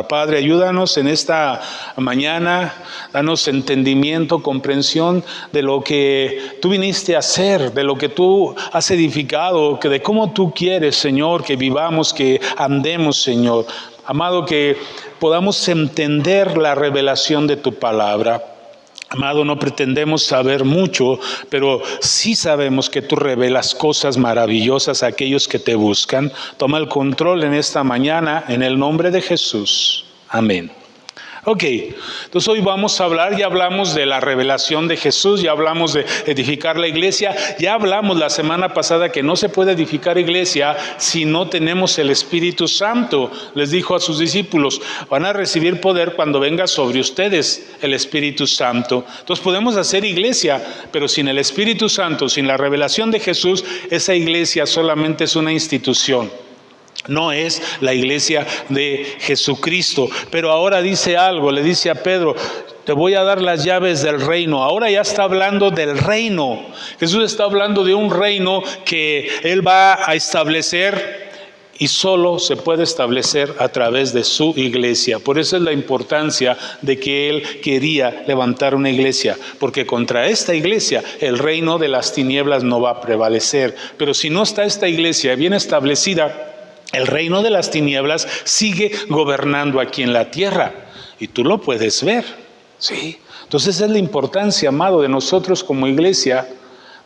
orar. Padre, ayúdanos en esta mañana, danos entendimiento, comprensión de lo que tú viniste a hacer, de lo que tú has edificado, que de cómo tú quieres, Señor, que vivamos, que andemos, Señor. Amado, que podamos entender la revelación de tu palabra. Amado, no pretendemos saber mucho, pero sí sabemos que tú revelas cosas maravillosas a aquellos que te buscan. Toma el control en esta mañana, en el nombre de Jesús. Amén. Ok, entonces hoy vamos a hablar, ya hablamos de la revelación de Jesús, ya hablamos de edificar la iglesia, ya hablamos la semana pasada que no se puede edificar iglesia si no tenemos el Espíritu Santo. Les dijo a sus discípulos, van a recibir poder cuando venga sobre ustedes el Espíritu Santo. Entonces podemos hacer iglesia, pero sin el Espíritu Santo, sin la revelación de Jesús, esa iglesia solamente es una institución. No es la iglesia de Jesucristo. Pero ahora dice algo, le dice a Pedro, te voy a dar las llaves del reino. Ahora ya está hablando del reino. Jesús está hablando de un reino que Él va a establecer y solo se puede establecer a través de su iglesia. Por eso es la importancia de que Él quería levantar una iglesia, porque contra esta iglesia el reino de las tinieblas no va a prevalecer. Pero si no está esta iglesia bien establecida, el reino de las tinieblas sigue gobernando aquí en la tierra. Y tú lo puedes ver, ¿sí? Entonces es la importancia, amado, de nosotros como iglesia.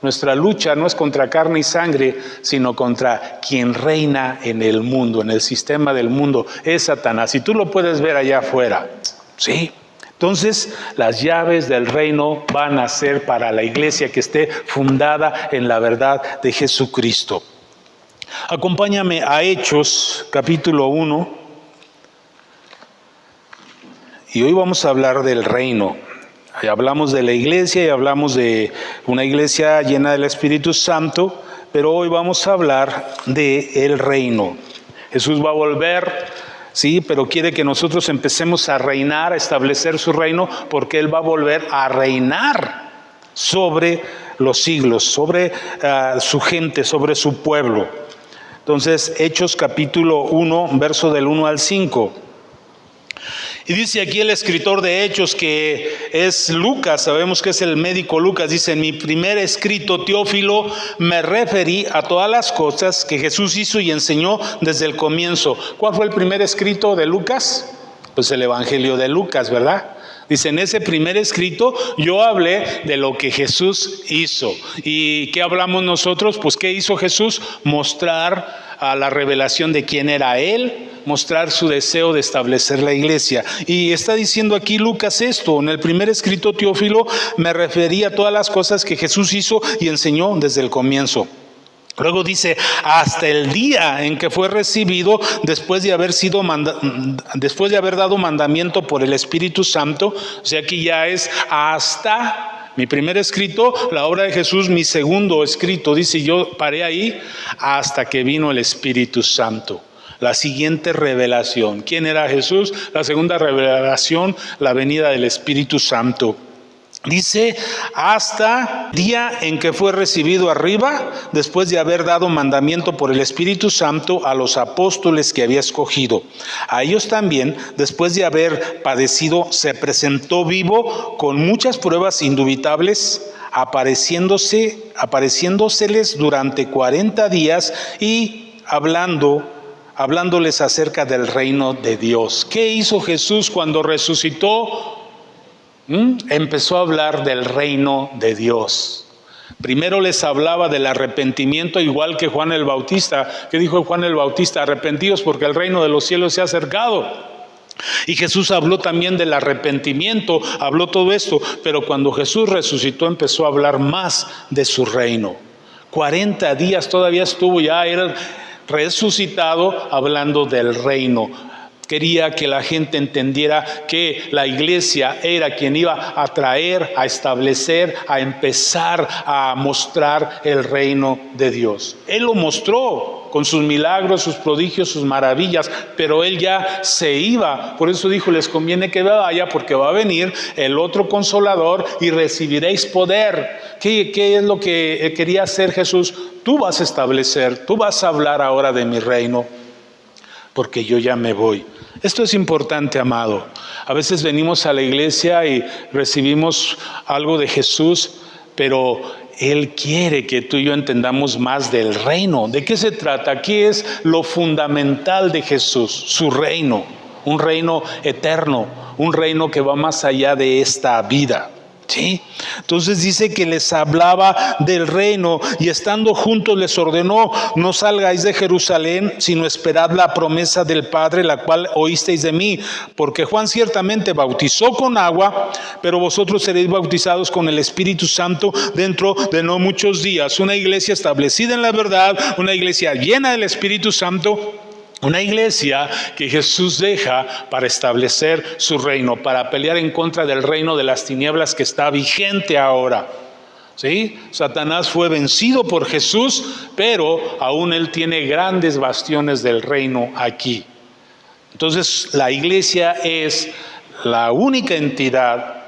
Nuestra lucha no es contra carne y sangre, sino contra quien reina en el mundo, en el sistema del mundo. Es Satanás. Y tú lo puedes ver allá afuera, ¿sí? Entonces, las llaves del reino van a ser para la iglesia que esté fundada en la verdad de Jesucristo. Acompáñame a Hechos, capítulo 1, y hoy vamos a hablar del reino. Hablamos de la iglesia y hablamos de una iglesia llena del Espíritu Santo, pero hoy vamos a hablar del reino. Jesús va a volver, sí, pero quiere que nosotros empecemos a reinar, a establecer su reino, porque Él va a volver a reinar sobre los siglos, sobre su gente, sobre su pueblo. Entonces, Hechos capítulo 1, verso del 1 al 5. Y dice aquí el escritor de Hechos, que es Lucas, sabemos que es el médico Lucas, dice, en mi primer escrito, Teófilo, me referí a todas las cosas que Jesús hizo y enseñó desde el comienzo. ¿Cuál fue el primer escrito de Lucas? Pues el Evangelio de Lucas, ¿verdad? Dice, en ese primer escrito yo hablé de lo que Jesús hizo. ¿Y qué hablamos nosotros? Pues ¿qué hizo Jesús? Mostrar a la revelación de quién era Él, mostrar su deseo de establecer la iglesia. Y está diciendo aquí Lucas esto, en el primer escrito, Teófilo, me refería a todas las cosas que Jesús hizo y enseñó desde el comienzo. Luego dice, hasta el día en que fue recibido después de haber dado mandamiento por el Espíritu Santo. O sea, aquí ya es hasta mi primer escrito, la obra de Jesús, mi segundo escrito. Dice, yo paré ahí hasta que vino el Espíritu Santo. La siguiente revelación. ¿Quién era Jesús? La segunda revelación, la venida del Espíritu Santo. Dice, hasta día en que fue recibido arriba, después de haber dado mandamiento por el Espíritu Santo a los apóstoles que había escogido. A ellos también, después de haber padecido, se presentó vivo con muchas pruebas indubitables, apareciéndoseles durante 40 días y hablándoles acerca del reino de Dios. ¿Qué hizo Jesús cuando resucitó? Empezó a hablar del reino de Dios. Primero les hablaba del arrepentimiento, igual que Juan el Bautista. ¿Qué dijo Juan el Bautista? Arrepentíos porque el reino de los cielos se ha acercado. Y Jesús habló también del arrepentimiento, habló todo esto, pero cuando Jesús resucitó empezó a hablar más de su reino. 40 días todavía estuvo ya resucitado hablando del reino. Quería que la gente entendiera que la iglesia era quien iba a traer, a establecer, a empezar a mostrar el reino de Dios. Él lo mostró con sus milagros, sus prodigios, sus maravillas, pero Él ya se iba. Por eso dijo, les conviene que vaya, porque va a venir el otro Consolador y recibiréis poder. ¿Qué es lo que quería hacer Jesús? Tú vas a establecer, tú vas a hablar ahora de mi reino. porque yo ya me voy. Esto es importante, amado. A veces venimos a la iglesia y recibimos algo de Jesús, pero Él quiere que tú y yo entendamos más del reino. ¿De qué se trata? Aquí es lo fundamental de Jesús, su reino, un reino eterno, un reino que va más allá de esta vida. ¿Sí? Entonces dice que les hablaba del reino y estando juntos les ordenó: no salgáis de Jerusalén, sino esperad la promesa del Padre, la cual oísteis de mí, porque Juan ciertamente bautizó con agua, pero vosotros seréis bautizados con el Espíritu Santo dentro de no muchos días. Una iglesia establecida en la verdad, una iglesia llena del Espíritu Santo, una iglesia que Jesús deja para establecer su reino, para pelear en contra del reino de las tinieblas que está vigente ahora. ¿Sí? Satanás fue vencido por Jesús, pero aún él tiene grandes bastiones del reino aquí. Entonces la iglesia es la única entidad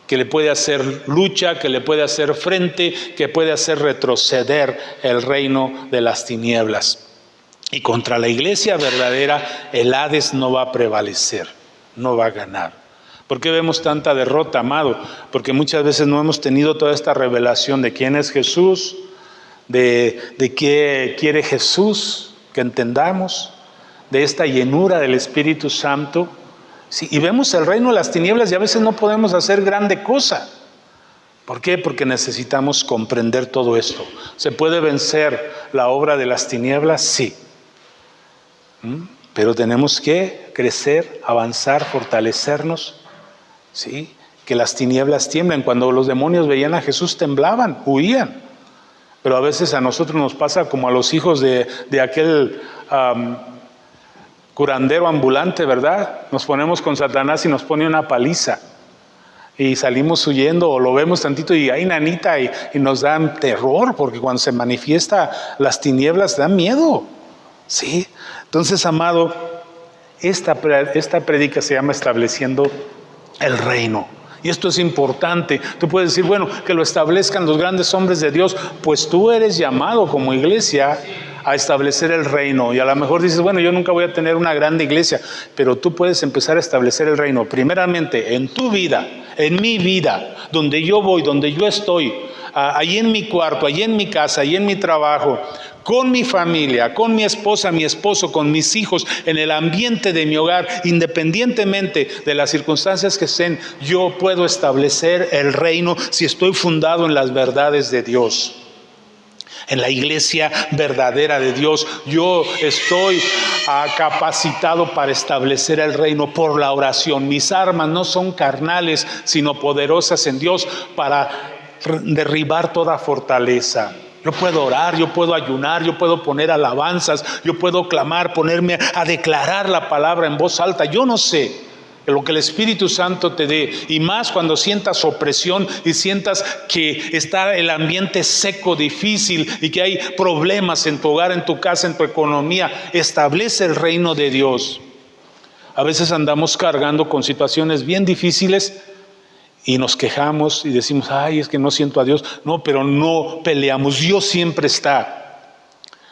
que le puede hacer lucha, que le puede hacer frente, que puede hacer retroceder el reino de las tinieblas. Y contra la iglesia verdadera, el Hades no va a prevalecer, no va a ganar. ¿Por qué vemos tanta derrota, amado? Porque muchas veces no hemos tenido toda esta revelación de quién es Jesús, de qué quiere Jesús, que entendamos, de esta llenura del Espíritu Santo. Sí, y vemos el reino de las tinieblas y a veces no podemos hacer grande cosa. ¿Por qué? Porque necesitamos comprender todo esto. ¿Se puede vencer la obra de las tinieblas? Sí. Pero tenemos que crecer, avanzar, fortalecernos, ¿sí? Que las tinieblas tiemblen. Cuando los demonios veían a Jesús temblaban, huían. Pero a veces a nosotros nos pasa como a los hijos de aquel curandero ambulante, ¿verdad? Nos ponemos con Satanás y nos pone una paliza. Y salimos huyendo o lo vemos tantito y hay nanita y nos dan terror, porque cuando se manifiesta las tinieblas dan miedo. ¿Sí? Entonces, amado, esta prédica se llama Estableciendo el Reino. Y esto es importante. Tú puedes decir, bueno, que lo establezcan los grandes hombres de Dios. Pues tú eres llamado como iglesia a establecer el reino. Y a lo mejor dices, bueno, yo nunca voy a tener una grande iglesia. Pero tú puedes empezar a establecer el reino. Primeramente, en tu vida, en mi vida, donde yo voy, donde yo estoy. Allí en mi cuarto, allí en mi casa, allí en mi trabajo, con mi familia, con mi esposa, mi esposo, con mis hijos, en el ambiente de mi hogar, independientemente de las circunstancias que estén, yo puedo establecer el reino si estoy fundado en las verdades de Dios. En la iglesia verdadera de Dios, yo estoy capacitado para establecer el reino por la oración. Mis armas no son carnales, sino poderosas en Dios para derribar toda fortaleza. Yo puedo orar, yo puedo ayunar, yo puedo poner alabanzas, yo puedo clamar, ponerme a declarar la palabra en voz alta. Yo no sé lo que el Espíritu Santo te dé, y más cuando sientas opresión y sientas que está el ambiente seco, difícil y que hay problemas en tu hogar, en tu casa, en tu economía. Establece el reino de Dios. A veces andamos cargando con situaciones bien difíciles y nos quejamos y decimos, ay, es que no siento a Dios. No, pero no peleamos, Dios siempre está.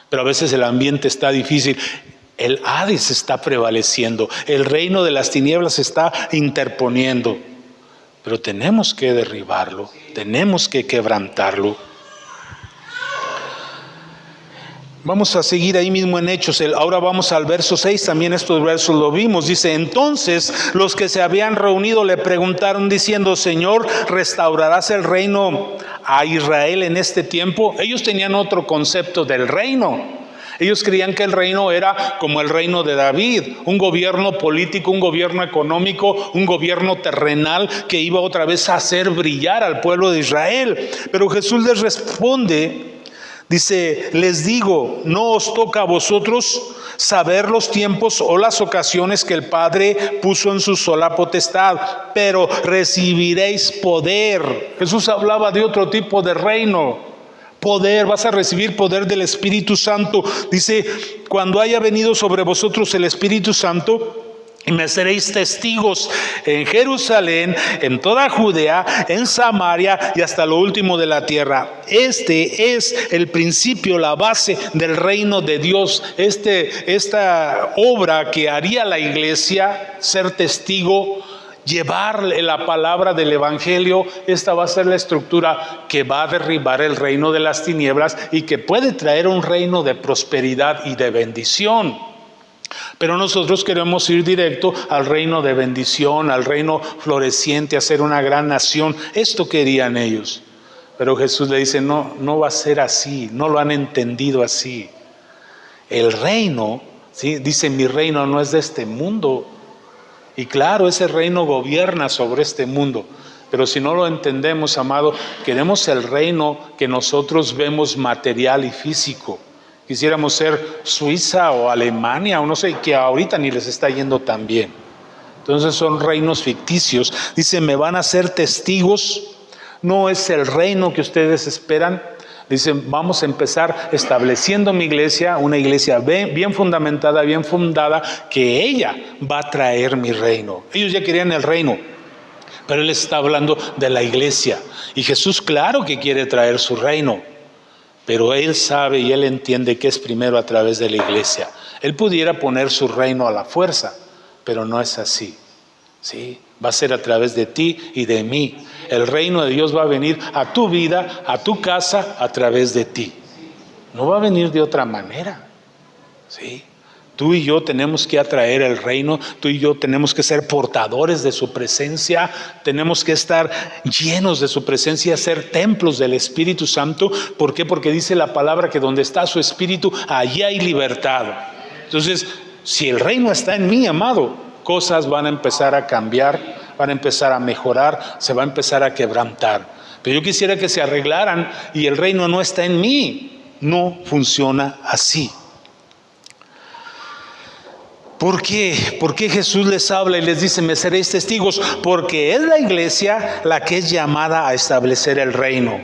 Pero a veces el ambiente está difícil. El Hades está prevaleciendo, el reino de las tinieblas se está interponiendo. Pero tenemos que derribarlo, tenemos que quebrantarlo. Vamos a seguir ahí mismo en Hechos. Ahora vamos al verso 6, también estos versos lo vimos. Dice, entonces los que se habían reunido le preguntaron diciendo, Señor, ¿restaurarás el reino a Israel en este tiempo? Ellos tenían otro concepto del reino. Ellos creían que el reino era como el reino de David, un gobierno político, un gobierno económico, un gobierno terrenal que iba otra vez a hacer brillar al pueblo de Israel. Pero Jesús les responde, dice, les digo, no os toca a vosotros saber los tiempos o las ocasiones que el Padre puso en su sola potestad, pero recibiréis poder. Jesús hablaba de otro tipo de reino. Poder, vas a recibir poder del Espíritu Santo. Dice, cuando haya venido sobre vosotros el Espíritu Santo, Y me seréis testigos en Jerusalén, en toda Judea, en Samaria y hasta lo último de la tierra. Este es el principio, la base del reino de Dios. Esta obra que haría la iglesia, ser testigo, llevar la palabra del evangelio, esta va a ser la estructura que va a derribar el reino de las tinieblas y que puede traer un reino de prosperidad y de bendición. Pero nosotros queremos ir directo al reino de bendición, al reino floreciente, a ser una gran nación. Esto querían ellos. Pero Jesús le dice, no va a ser así, no lo han entendido así. El reino, ¿sí? Dice, mi reino no es de este mundo. Y claro, ese reino gobierna sobre este mundo. Pero si no lo entendemos, amado, queremos el reino que nosotros vemos material y físico. Quisiéramos ser Suiza o Alemania o no sé, que ahorita ni les está yendo tan bien. Entonces son reinos ficticios. Dice, me van a ser testigos. No es el reino que ustedes esperan. Dicen, vamos a empezar estableciendo mi iglesia, una iglesia bien fundamentada, bien fundada, que ella va a traer mi reino. Ellos ya querían el reino, pero Él está hablando de la iglesia. Y Jesús, claro que quiere traer su reino. Pero Él sabe y Él entiende que es primero a través de la iglesia. Él pudiera poner su reino a la fuerza, pero no es así. ¿Sí? Va a ser a través de ti y de mí. El reino de Dios va a venir a tu vida, a tu casa, a través de ti. No va a venir de otra manera. ¿Sí? Tú y yo tenemos que atraer el reino, tú y yo tenemos que ser portadores de su presencia, tenemos que estar llenos de su presencia, ser templos del Espíritu Santo. ¿Por qué? Porque dice la palabra que donde está su Espíritu, allí hay libertad. Entonces, si el reino está en mí, amado, cosas van a empezar a cambiar, van a empezar a mejorar, se va a empezar a quebrantar. Pero yo quisiera que se arreglaran y el reino no está en mí. No funciona así. ¿Por qué? ¿Por qué Jesús les habla y les dice, me seréis testigos? Porque es la iglesia la que es llamada a establecer el reino.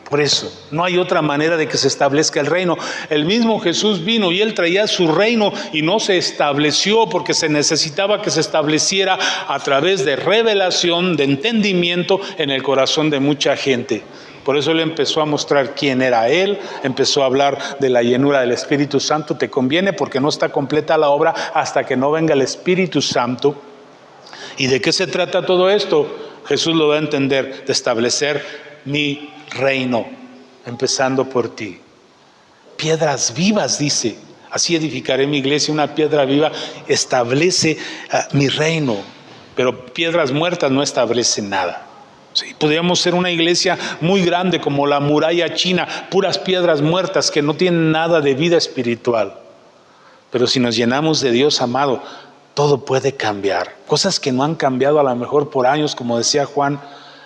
Por eso, no hay otra manera de que se establezca el reino. El mismo Jesús vino y Él traía su reino y no se estableció porque se necesitaba que se estableciera a través de revelación, de entendimiento en el corazón de mucha gente. Por eso Él empezó a mostrar quién era Él, empezó a hablar de la llenura del Espíritu Santo. Te conviene porque no está completa la obra hasta que no venga el Espíritu Santo. ¿Y de qué se trata todo esto? Jesús lo va a entender, de establecer mi reino, empezando por ti. Piedras vivas, dice, así edificaré mi iglesia, una piedra viva establece mi reino, pero piedras muertas no establecen nada. Sí, podríamos ser una iglesia muy grande como la muralla china, puras piedras muertas que no tienen nada de vida espiritual. Pero si nos llenamos de Dios, amado, todo puede cambiar. Cosas que no han cambiado a lo mejor por años, como decía Juan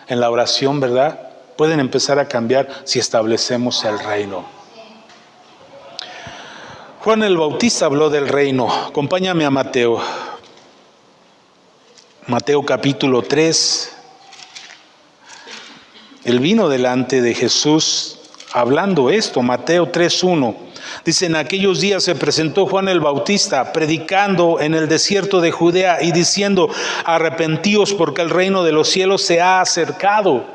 en la oración, ¿verdad? Pueden empezar a cambiar si establecemos el reino. Juan el Bautista habló del reino. Acompáñame a Mateo. Mateo capítulo 3. Él vino delante de Jesús hablando esto, Mateo 3:1. Dice, en aquellos días se presentó Juan el Bautista predicando en el desierto de Judea y diciendo, arrepentíos porque el reino de los cielos se ha acercado.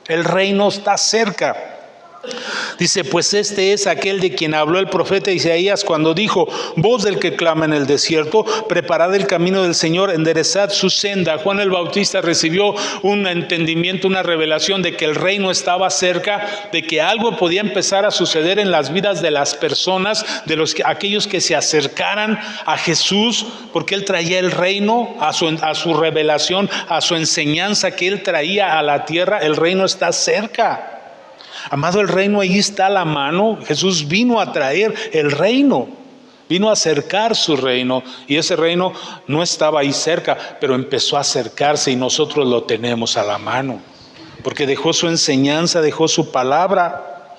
El reino está cerca. Dice, pues este es aquel de quien habló el profeta Isaías cuando dijo, voz del que clama en el desierto, preparad el camino del Señor, enderezad su senda. Juan el Bautista recibió un entendimiento, una revelación de que el reino estaba cerca, de que algo podía empezar a suceder en las vidas de las personas, de aquellos que se acercaran a Jesús, porque Él traía el reino, a su revelación, a su enseñanza que Él traía a la tierra. El reino está cerca. Amado, el reino ahí está a la mano. Jesús vino a traer el reino, vino a acercar su reino, y ese reino no estaba ahí cerca, pero empezó a acercarse y nosotros lo tenemos a la mano, porque dejó su enseñanza, dejó su palabra.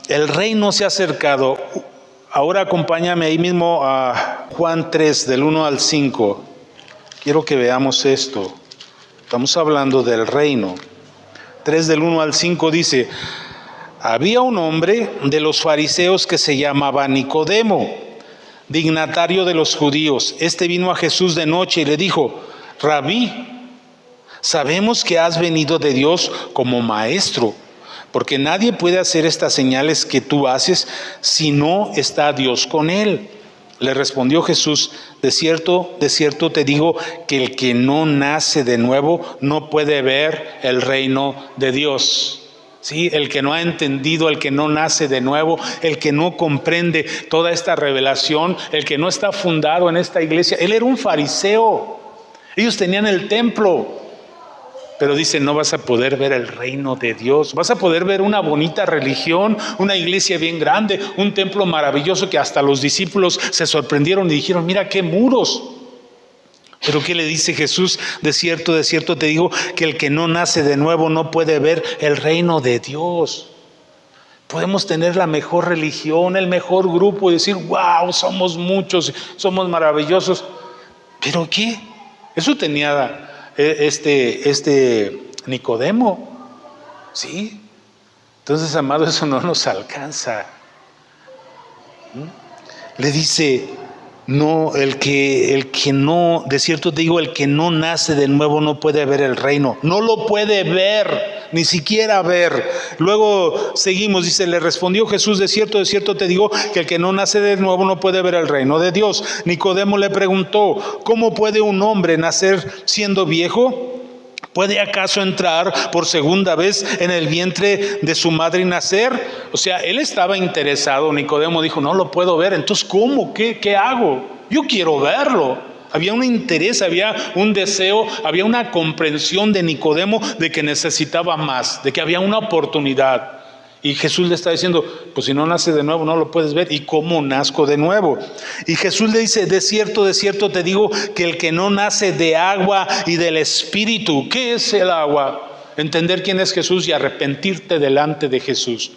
El reino se ha acercado. Ahora acompáñame ahí mismo a Juan 3, del 1 al 5. Quiero que veamos esto. Estamos hablando del reino. 3 del 1 al 5 dice, había un hombre de los fariseos que se llamaba Nicodemo, dignatario de los judíos. Este vino a Jesús de noche y le dijo: Rabí, sabemos que has venido de Dios como maestro, porque nadie puede hacer estas señales que tú haces si no está Dios con él. Le respondió Jesús: de cierto te digo que el que no nace de nuevo no puede ver el reino de Dios. Sí, el que no ha entendido, el que no nace de nuevo, el que no comprende toda esta revelación, el que no está fundado en esta iglesia. Él era un fariseo. Ellos tenían el templo. Pero dice: no vas a poder ver el reino de Dios. Vas a poder ver una bonita religión, una iglesia bien grande, un templo maravilloso que hasta los discípulos se sorprendieron y dijeron: mira qué muros. Pero ¿qué le dice Jesús? De cierto te digo que el que no nace de nuevo no puede ver el reino de Dios. Podemos tener la mejor religión, el mejor grupo y decir: wow, somos muchos, somos maravillosos. ¿Pero qué? Eso tenía Nicodemo, ¿sí? Entonces, amado, eso no nos alcanza. Le dice: no, el que no, de cierto te digo, el que no nace de nuevo no puede ver el reino, no lo puede ver, ni siquiera ver. Luego seguimos, dice: le respondió Jesús: de cierto te digo que el que no nace de nuevo no puede ver el reino de Dios. Nicodemo le preguntó: ¿cómo puede un hombre nacer siendo viejo? ¿Puede acaso entrar por segunda vez en el vientre de su madre y nacer? O sea, él estaba interesado. Nicodemo dijo: no lo puedo ver. Entonces, ¿cómo? ¿Qué hago? Yo quiero verlo. Había un interés, había un deseo, había una comprensión de Nicodemo de que necesitaba más, de que había una oportunidad. Y Jesús le está diciendo: pues si no nace de nuevo no lo puedes ver. ¿Y cómo nazco de nuevo? Y Jesús le dice: de cierto te digo que el que no nace de agua y del Espíritu. ¿Qué es el agua? Entender quién es Jesús y arrepentirte delante de Jesús.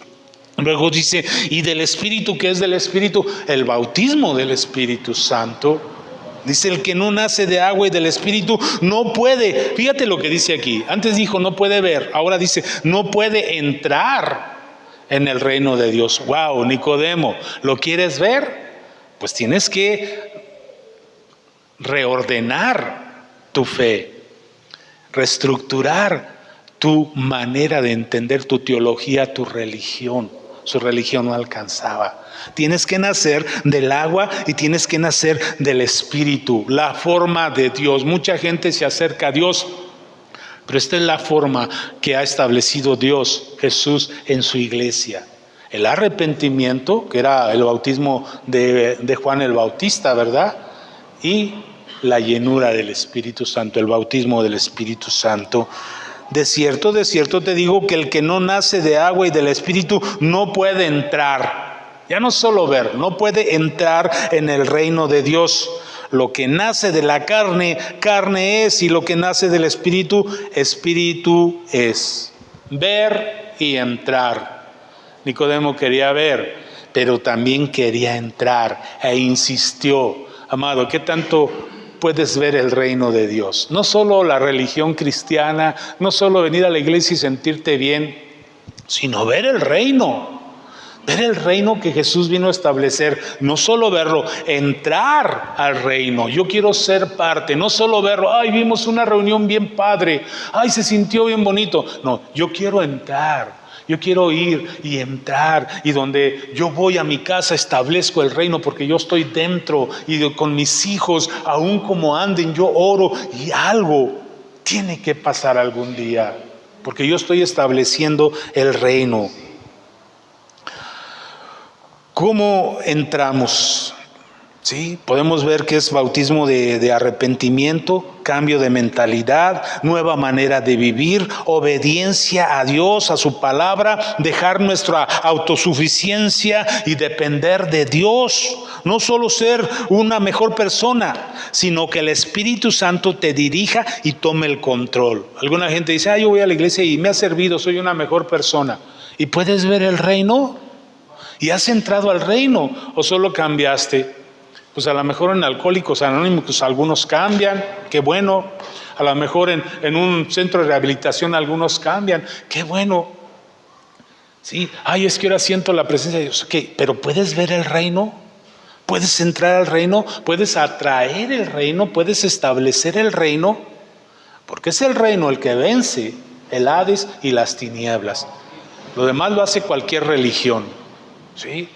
Luego dice: y del Espíritu. ¿Qué es del Espíritu? El bautismo del Espíritu Santo. Dice: el que no nace de agua y del Espíritu no puede. Fíjate lo que dice aquí. Antes dijo: no puede ver. Ahora dice: no puede entrar en el reino de Dios. Wow, Nicodemo, ¿lo quieres ver? Pues tienes que reordenar tu fe, reestructurar tu manera de entender tu teología, tu religión. Su religión no alcanzaba. Tienes que nacer del agua y tienes que nacer del Espíritu, la forma de Dios. Mucha gente se acerca a Dios, pero esta es la forma que ha establecido Dios, Jesús, en su iglesia. El arrepentimiento, que era el bautismo de Juan el Bautista, ¿verdad? Y la llenura del Espíritu Santo, el bautismo del Espíritu Santo. De cierto te digo que el que no nace de agua y del Espíritu no puede entrar. Ya no solo ver, no puede entrar en el reino de Dios. Lo que nace de la carne, carne es, y lo que nace del Espíritu, Espíritu es. Ver y entrar. Nicodemo quería ver, pero también quería entrar e insistió. Amado, ¿qué tanto puedes ver el reino de Dios? No solo la religión cristiana, no solo venir a la iglesia y sentirte bien, sino ver el reino. Ver el reino que Jesús vino a establecer, no solo verlo, entrar al reino. Yo quiero ser parte, no solo verlo: ay, vimos una reunión bien padre, ay, se sintió bien bonito. No, yo quiero entrar, yo quiero ir y entrar, y donde yo voy a mi casa establezco el reino, porque yo estoy dentro y con mis hijos, aún como anden, yo oro, y algo tiene que pasar algún día, porque yo estoy estableciendo el reino. ¿Cómo entramos? Sí, podemos ver que es bautismo de arrepentimiento, cambio de mentalidad, nueva manera de vivir, obediencia a Dios, a su palabra, dejar nuestra autosuficiencia y depender de Dios. No solo ser una mejor persona, sino que el Espíritu Santo te dirija y tome el control. Alguna gente dice: yo voy a la iglesia y me ha servido, soy una mejor persona. ¿Y puedes ver el reino? ¿Y has entrado al reino o solo cambiaste? Pues a lo mejor en Alcohólicos Anónimos algunos cambian, qué bueno. A lo mejor en un centro de rehabilitación algunos cambian, qué bueno. Sí, es que ahora siento la presencia de Dios. ¿Qué? ¿Pero puedes ver el reino? Puedes entrar al reino, puedes atraer el reino, puedes establecer el reino, porque es el reino el que vence el Hades y las tinieblas. Lo demás lo hace cualquier religión, ¿sí?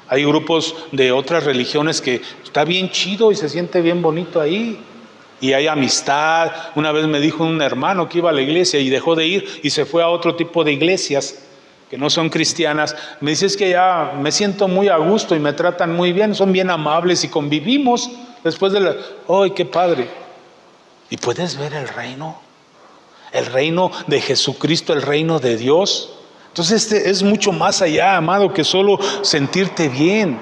Hay grupos de otras religiones que está bien chido y se siente bien bonito ahí. Y hay amistad. Una vez me dijo un hermano que iba a la iglesia y dejó de ir y se fue a otro tipo de iglesias que no son cristianas. Me dice, es que ya me siento muy a gusto y me tratan muy bien, son bien amables y convivimos después de la... ¡Ay, qué padre! Y puedes ver el reino de Jesucristo, el reino de Dios. Entonces es mucho más allá, amado, que solo sentirte bien.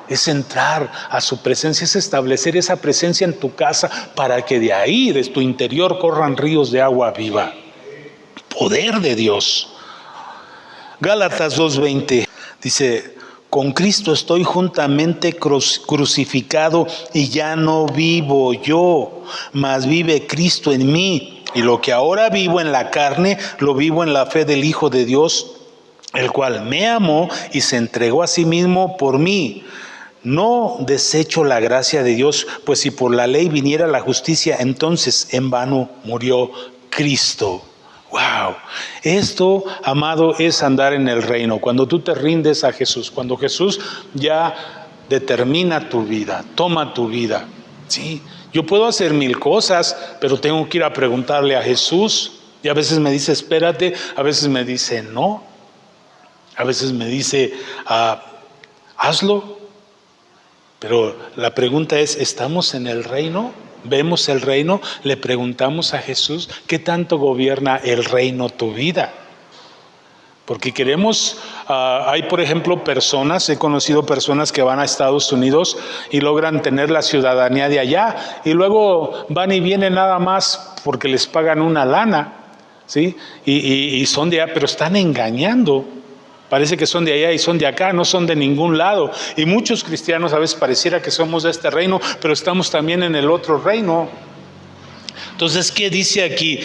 Es entrar a su presencia, es establecer esa presencia en tu casa para que de ahí, de tu interior, corran ríos de agua viva. Poder de Dios. Gálatas 2:20 dice, con Cristo estoy juntamente crucificado y ya no vivo yo, mas vive Cristo en mí. Y lo que ahora vivo en la carne, lo vivo en la fe del Hijo de Dios, el cual me amó y se entregó a sí mismo por mí. No desecho la gracia de Dios, pues si por la ley viniera la justicia, entonces en vano murió Cristo. ¡Wow! Esto, amado, es andar en el reino. Cuando tú te rindes a Jesús, cuando Jesús ya determina tu vida, toma tu vida. ¿Sí? Yo puedo hacer 1000 cosas, pero tengo que ir a preguntarle a Jesús. Y a veces me dice, espérate, a veces me dice, no. A veces me dice, hazlo. Pero la pregunta es, ¿estamos en el reino? ¿Vemos el reino? Le preguntamos a Jesús, ¿qué tanto gobierna el reino tu vida? Porque queremos, hay por ejemplo personas, he conocido personas que van a Estados Unidos y logran tener la ciudadanía de allá y luego van y vienen nada más porque les pagan una lana, ¿sí? Y son de allá, pero están engañando. Parece que son de allá y son de acá, no son de ningún lado. Y muchos cristianos a veces pareciera que somos de este reino, pero estamos también en el otro reino. Entonces, ¿qué dice aquí?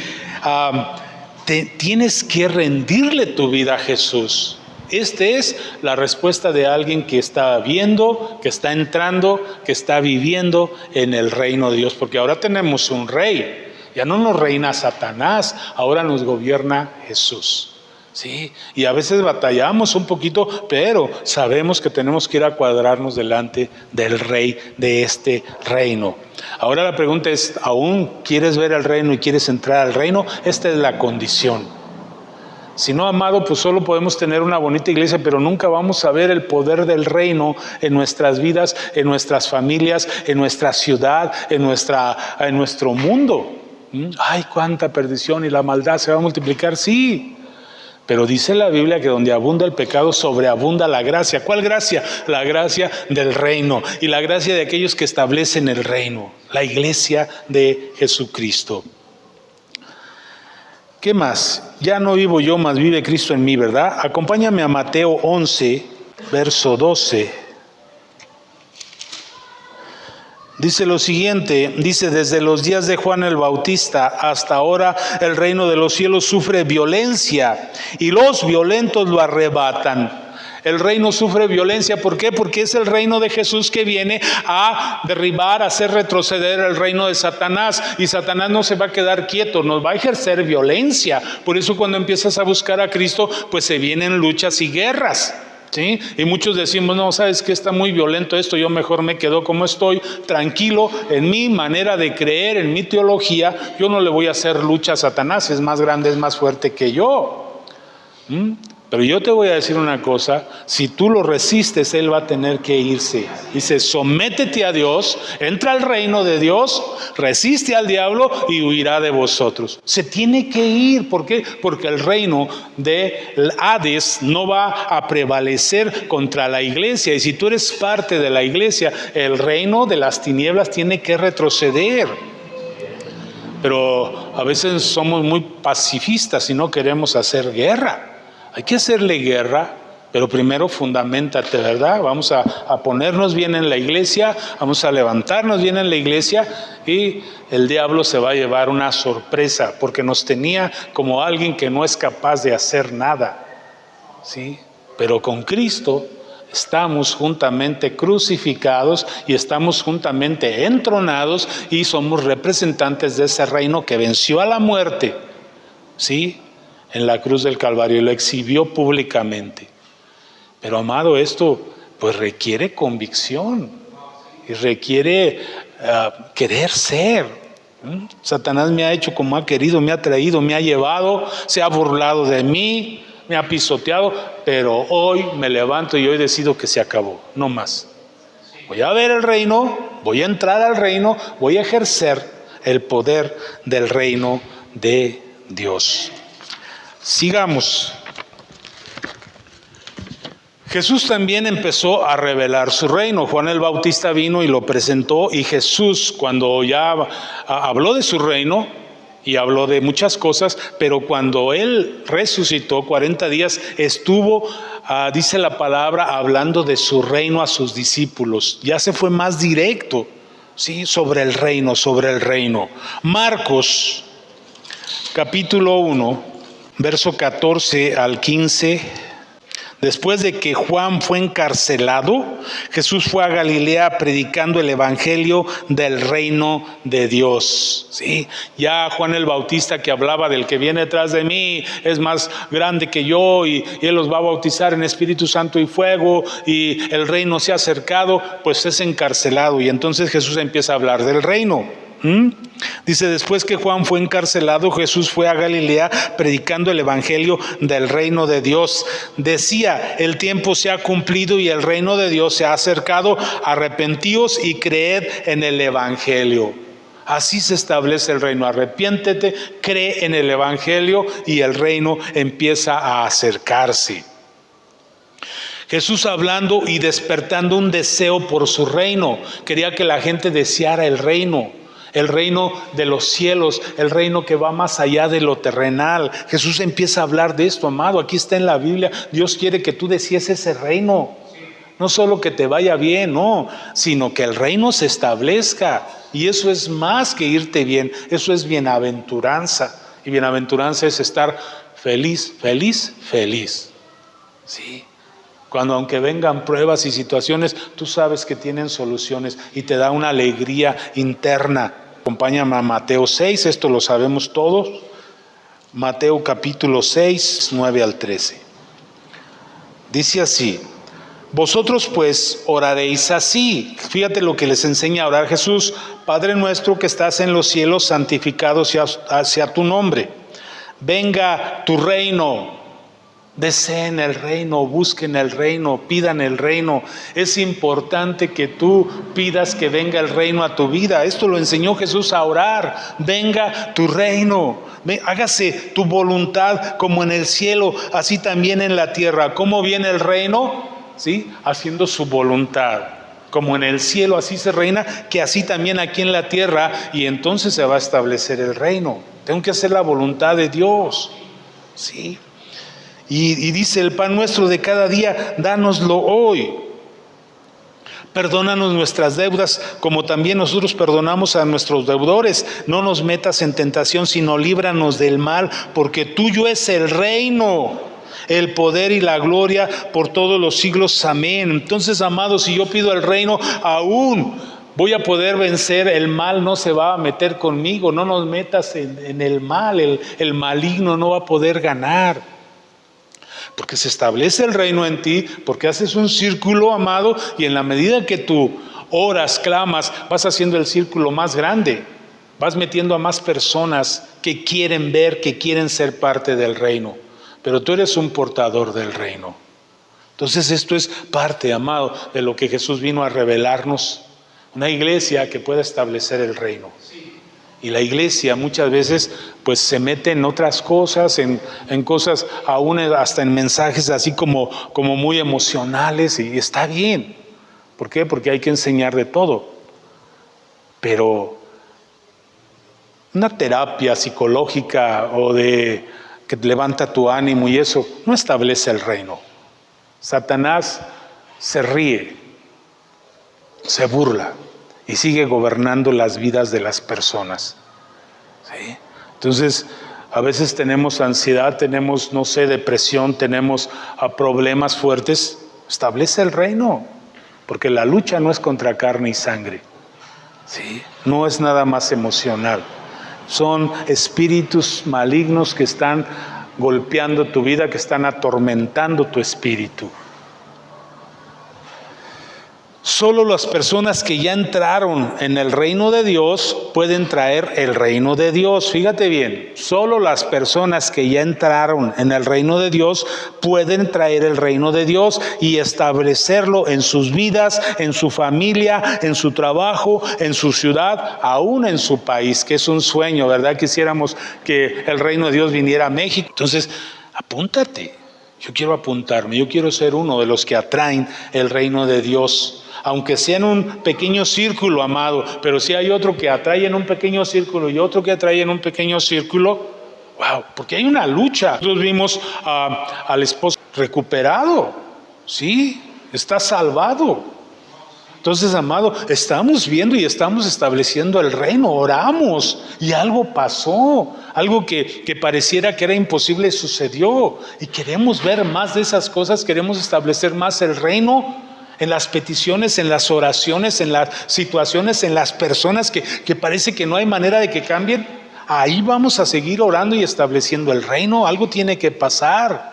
Tienes que rendirle tu vida a Jesús. Esta es la respuesta de alguien que está viendo, que está entrando, que está viviendo en el reino de Dios. Porque ahora tenemos un rey. Ya no nos reina Satanás, ahora nos gobierna Jesús. Sí, y a veces batallamos un poquito, pero sabemos que tenemos que ir a cuadrarnos delante del rey de este reino. Ahora la pregunta es, ¿aún quieres ver el reino y quieres entrar al reino? Esta es la condición. Si no, amado, pues solo podemos tener una bonita iglesia, pero nunca vamos a ver el poder del reino en nuestras vidas, en nuestras familias, en nuestra ciudad, en nuestro mundo. Ay, cuánta perdición y la maldad se va a multiplicar, sí. Pero dice la Biblia que donde abunda el pecado, sobreabunda la gracia. ¿Cuál gracia? La gracia del reino y la gracia de aquellos que establecen el reino, la iglesia de Jesucristo. ¿Qué más? Ya no vivo yo, mas vive Cristo en mí, ¿verdad? Acompáñame a Mateo 11, verso 12. Dice lo siguiente, dice, desde los días de Juan el Bautista hasta ahora el reino de los cielos sufre violencia y los violentos lo arrebatan. El reino sufre violencia, ¿por qué? Porque es el reino de Jesús que viene a derribar, a hacer retroceder el reino de Satanás. Y Satanás no se va a quedar quieto, nos va a ejercer violencia. Por eso cuando empiezas a buscar a Cristo, pues se vienen luchas y guerras. ¿Sí? Y muchos decimos, no, sabes que está muy violento esto, yo mejor me quedo como estoy, tranquilo, en mi manera de creer, en mi teología, yo no le voy a hacer lucha a Satanás, es más grande, es más fuerte que yo. Pero yo te voy a decir una cosa, si tú lo resistes, él va a tener que irse. Dice, sométete a Dios, entra al reino de Dios, resiste al diablo y huirá de vosotros. Se tiene que ir, ¿por qué? Porque el reino de Hades no va a prevalecer contra la iglesia. Y si tú eres parte de la iglesia, el reino de las tinieblas tiene que retroceder. Pero a veces somos muy pacifistas y no queremos hacer guerra. Hay que hacerle guerra, pero primero fundamentate, ¿verdad? Vamos a ponernos bien en la iglesia, vamos a levantarnos bien en la iglesia y el diablo se va a llevar una sorpresa porque nos tenía como alguien que no es capaz de hacer nada, ¿sí? Pero con Cristo estamos juntamente crucificados y estamos juntamente entronados y somos representantes de ese reino que venció a la muerte, ¿sí?, en la cruz del Calvario y lo exhibió públicamente. Pero amado, esto pues requiere convicción y requiere querer ser. Satanás me ha hecho como ha querido, me ha traído, me ha llevado, se ha burlado de mí, me ha pisoteado, pero hoy me levanto y hoy decido que se acabó, no más. Voy a ver el reino, voy a entrar al reino, voy a ejercer el poder del reino de Dios. Sigamos. Jesús también empezó a revelar su reino. Juan el Bautista vino y lo presentó, y Jesús, cuando ya habló de su reino y habló de muchas cosas, pero cuando Él resucitó, 40 días estuvo, dice la palabra, hablando de su reino a sus discípulos. Ya se fue más directo, ¿sí?, sobre el reino, sobre el reino. Marcos, capítulo 1, verso 14 al 15. Después de que Juan fue encarcelado, Jesús fue a Galilea predicando el evangelio del reino de Dios. ¿Sí? Ya Juan el Bautista, que hablaba del que viene detrás de mí, es más grande que yo y él los va a bautizar en Espíritu Santo y fuego y el reino se ha acercado, pues es encarcelado. Y entonces Jesús empieza a hablar del reino. Dice, después que Juan fue encarcelado, Jesús fue a Galilea predicando el evangelio del reino de Dios. Decía, el tiempo se ha cumplido y el reino de Dios se ha acercado, arrepentíos y creed en el evangelio. Así se establece el reino. Arrepiéntete, cree en el evangelio y el reino empieza a acercarse. Jesús hablando y despertando un deseo por su reino. Quería que la gente deseara el reino de los cielos, el reino que va más allá de lo terrenal. Jesús empieza a hablar de esto, amado. Aquí está en la Biblia. Dios quiere que tú desees ese reino. No solo que te vaya bien, no, sino que el reino se establezca. Y eso es más que irte bien, eso es bienaventuranza. Y bienaventuranza es estar feliz, feliz, feliz. Sí. Cuando aunque vengan pruebas y situaciones, tú sabes que tienen soluciones y te da una alegría interna. Acompáñame a Mateo 6, esto lo sabemos todos. Mateo capítulo 6, 9 al 13. Dice así, vosotros pues oraréis así. Fíjate lo que les enseña a orar Jesús. Padre nuestro que estás en los cielos, santificado sea tu nombre. Venga tu reino. Deseen el reino, busquen el reino, pidan el reino. Es importante que tú pidas que venga el reino a tu vida. Esto lo enseñó Jesús a orar. Venga tu reino, hágase tu voluntad como en el cielo, así también en la tierra. ¿Cómo viene el reino? ¿Sí? Haciendo su voluntad. Como en el cielo así se reina, que así también aquí en la tierra, y entonces se va a establecer el reino. Tengo que hacer la voluntad de Dios. ¿Sí? Y dice, el pan nuestro de cada día, dánoslo hoy. Perdónanos nuestras deudas, como también nosotros perdonamos a nuestros deudores. No nos metas en tentación, sino líbranos del mal, porque tuyo es el reino, el poder y la gloria por todos los siglos. Amén. Entonces, amados, si yo pido el reino, aún voy a poder vencer. El mal no se va a meter conmigo. No nos metas en el mal. El maligno no va a poder ganar. Porque se establece el reino en ti, porque haces un círculo, amado, y en la medida que tú oras, clamas, vas haciendo el círculo más grande. Vas metiendo a más personas que quieren ver, que quieren ser parte del reino. Pero tú eres un portador del reino. Entonces esto es parte, amado, de lo que Jesús vino a revelarnos. Una iglesia que pueda establecer el reino. Y la iglesia muchas veces pues se mete en otras cosas, en cosas aún hasta en mensajes así como muy emocionales, y está bien. ¿Por qué? Porque hay que enseñar de todo. Pero una terapia psicológica o de que levanta tu ánimo y eso no establece el reino. Satanás se ríe, se burla y sigue gobernando las vidas de las personas. ¿Sí? Entonces, a veces tenemos ansiedad, tenemos, no sé, depresión, tenemos problemas fuertes, Establece el reino, porque la lucha no es contra carne y sangre. ¿Sí? No es nada más emocional. Son espíritus malignos que están golpeando tu vida, que están atormentando tu espíritu. Solo las personas que ya entraron en el reino de Dios pueden traer el reino de Dios. Fíjate bien, solo las personas que ya entraron en el reino de Dios pueden traer el reino de Dios y establecerlo en sus vidas, en su familia, en su trabajo, en su ciudad, aún en su país, que es un sueño, ¿verdad? Quisiéramos que el reino de Dios viniera a México. Entonces, apúntate. Yo quiero apuntarme, yo quiero ser uno de los que atraen el reino de Dios. Aunque sea en un pequeño círculo, amado, pero si hay otro que atrae en un pequeño círculo y otro que atrae en un pequeño círculo, wow, porque hay una lucha. Nosotros vimos al esposo recuperado, sí, está salvado. Entonces, amado, estamos viendo y estamos estableciendo el reino, oramos y algo pasó, algo que pareciera que era imposible sucedió y queremos ver más de esas cosas, queremos establecer más el reino. En las peticiones, en las oraciones, en las situaciones, en las personas que parece que no hay manera de que cambien, ahí vamos a seguir orando y estableciendo el reino. Algo tiene que pasar.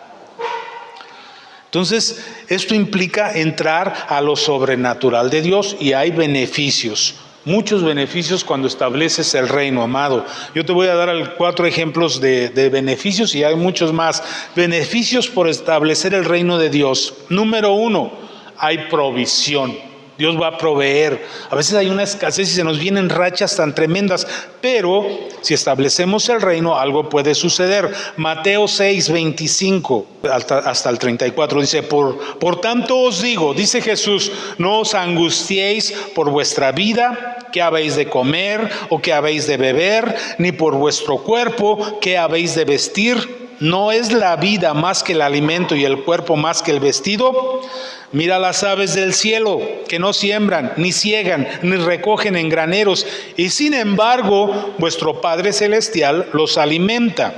Entonces, esto implica entrar a lo sobrenatural de Dios y hay beneficios. Muchos beneficios cuando estableces el reino, amado. Yo te voy a dar 4 ejemplos de beneficios y hay muchos más. Beneficios por establecer el reino de Dios. Número 1. Hay provisión. Dios va a proveer. A veces hay una escasez y se nos vienen rachas tan tremendas, pero si establecemos el reino, algo puede suceder. Mateo 6:25 hasta el 34 dice, por tanto os digo, dice Jesús, no os angustiéis por vuestra vida, qué habéis de comer o qué habéis de beber, ni por vuestro cuerpo, qué habéis de vestir. ¿No es la vida más que el alimento y el cuerpo más que el vestido? Mira las aves del cielo, que no siembran, ni siegan, ni recogen en graneros, y sin embargo, vuestro Padre Celestial los alimenta.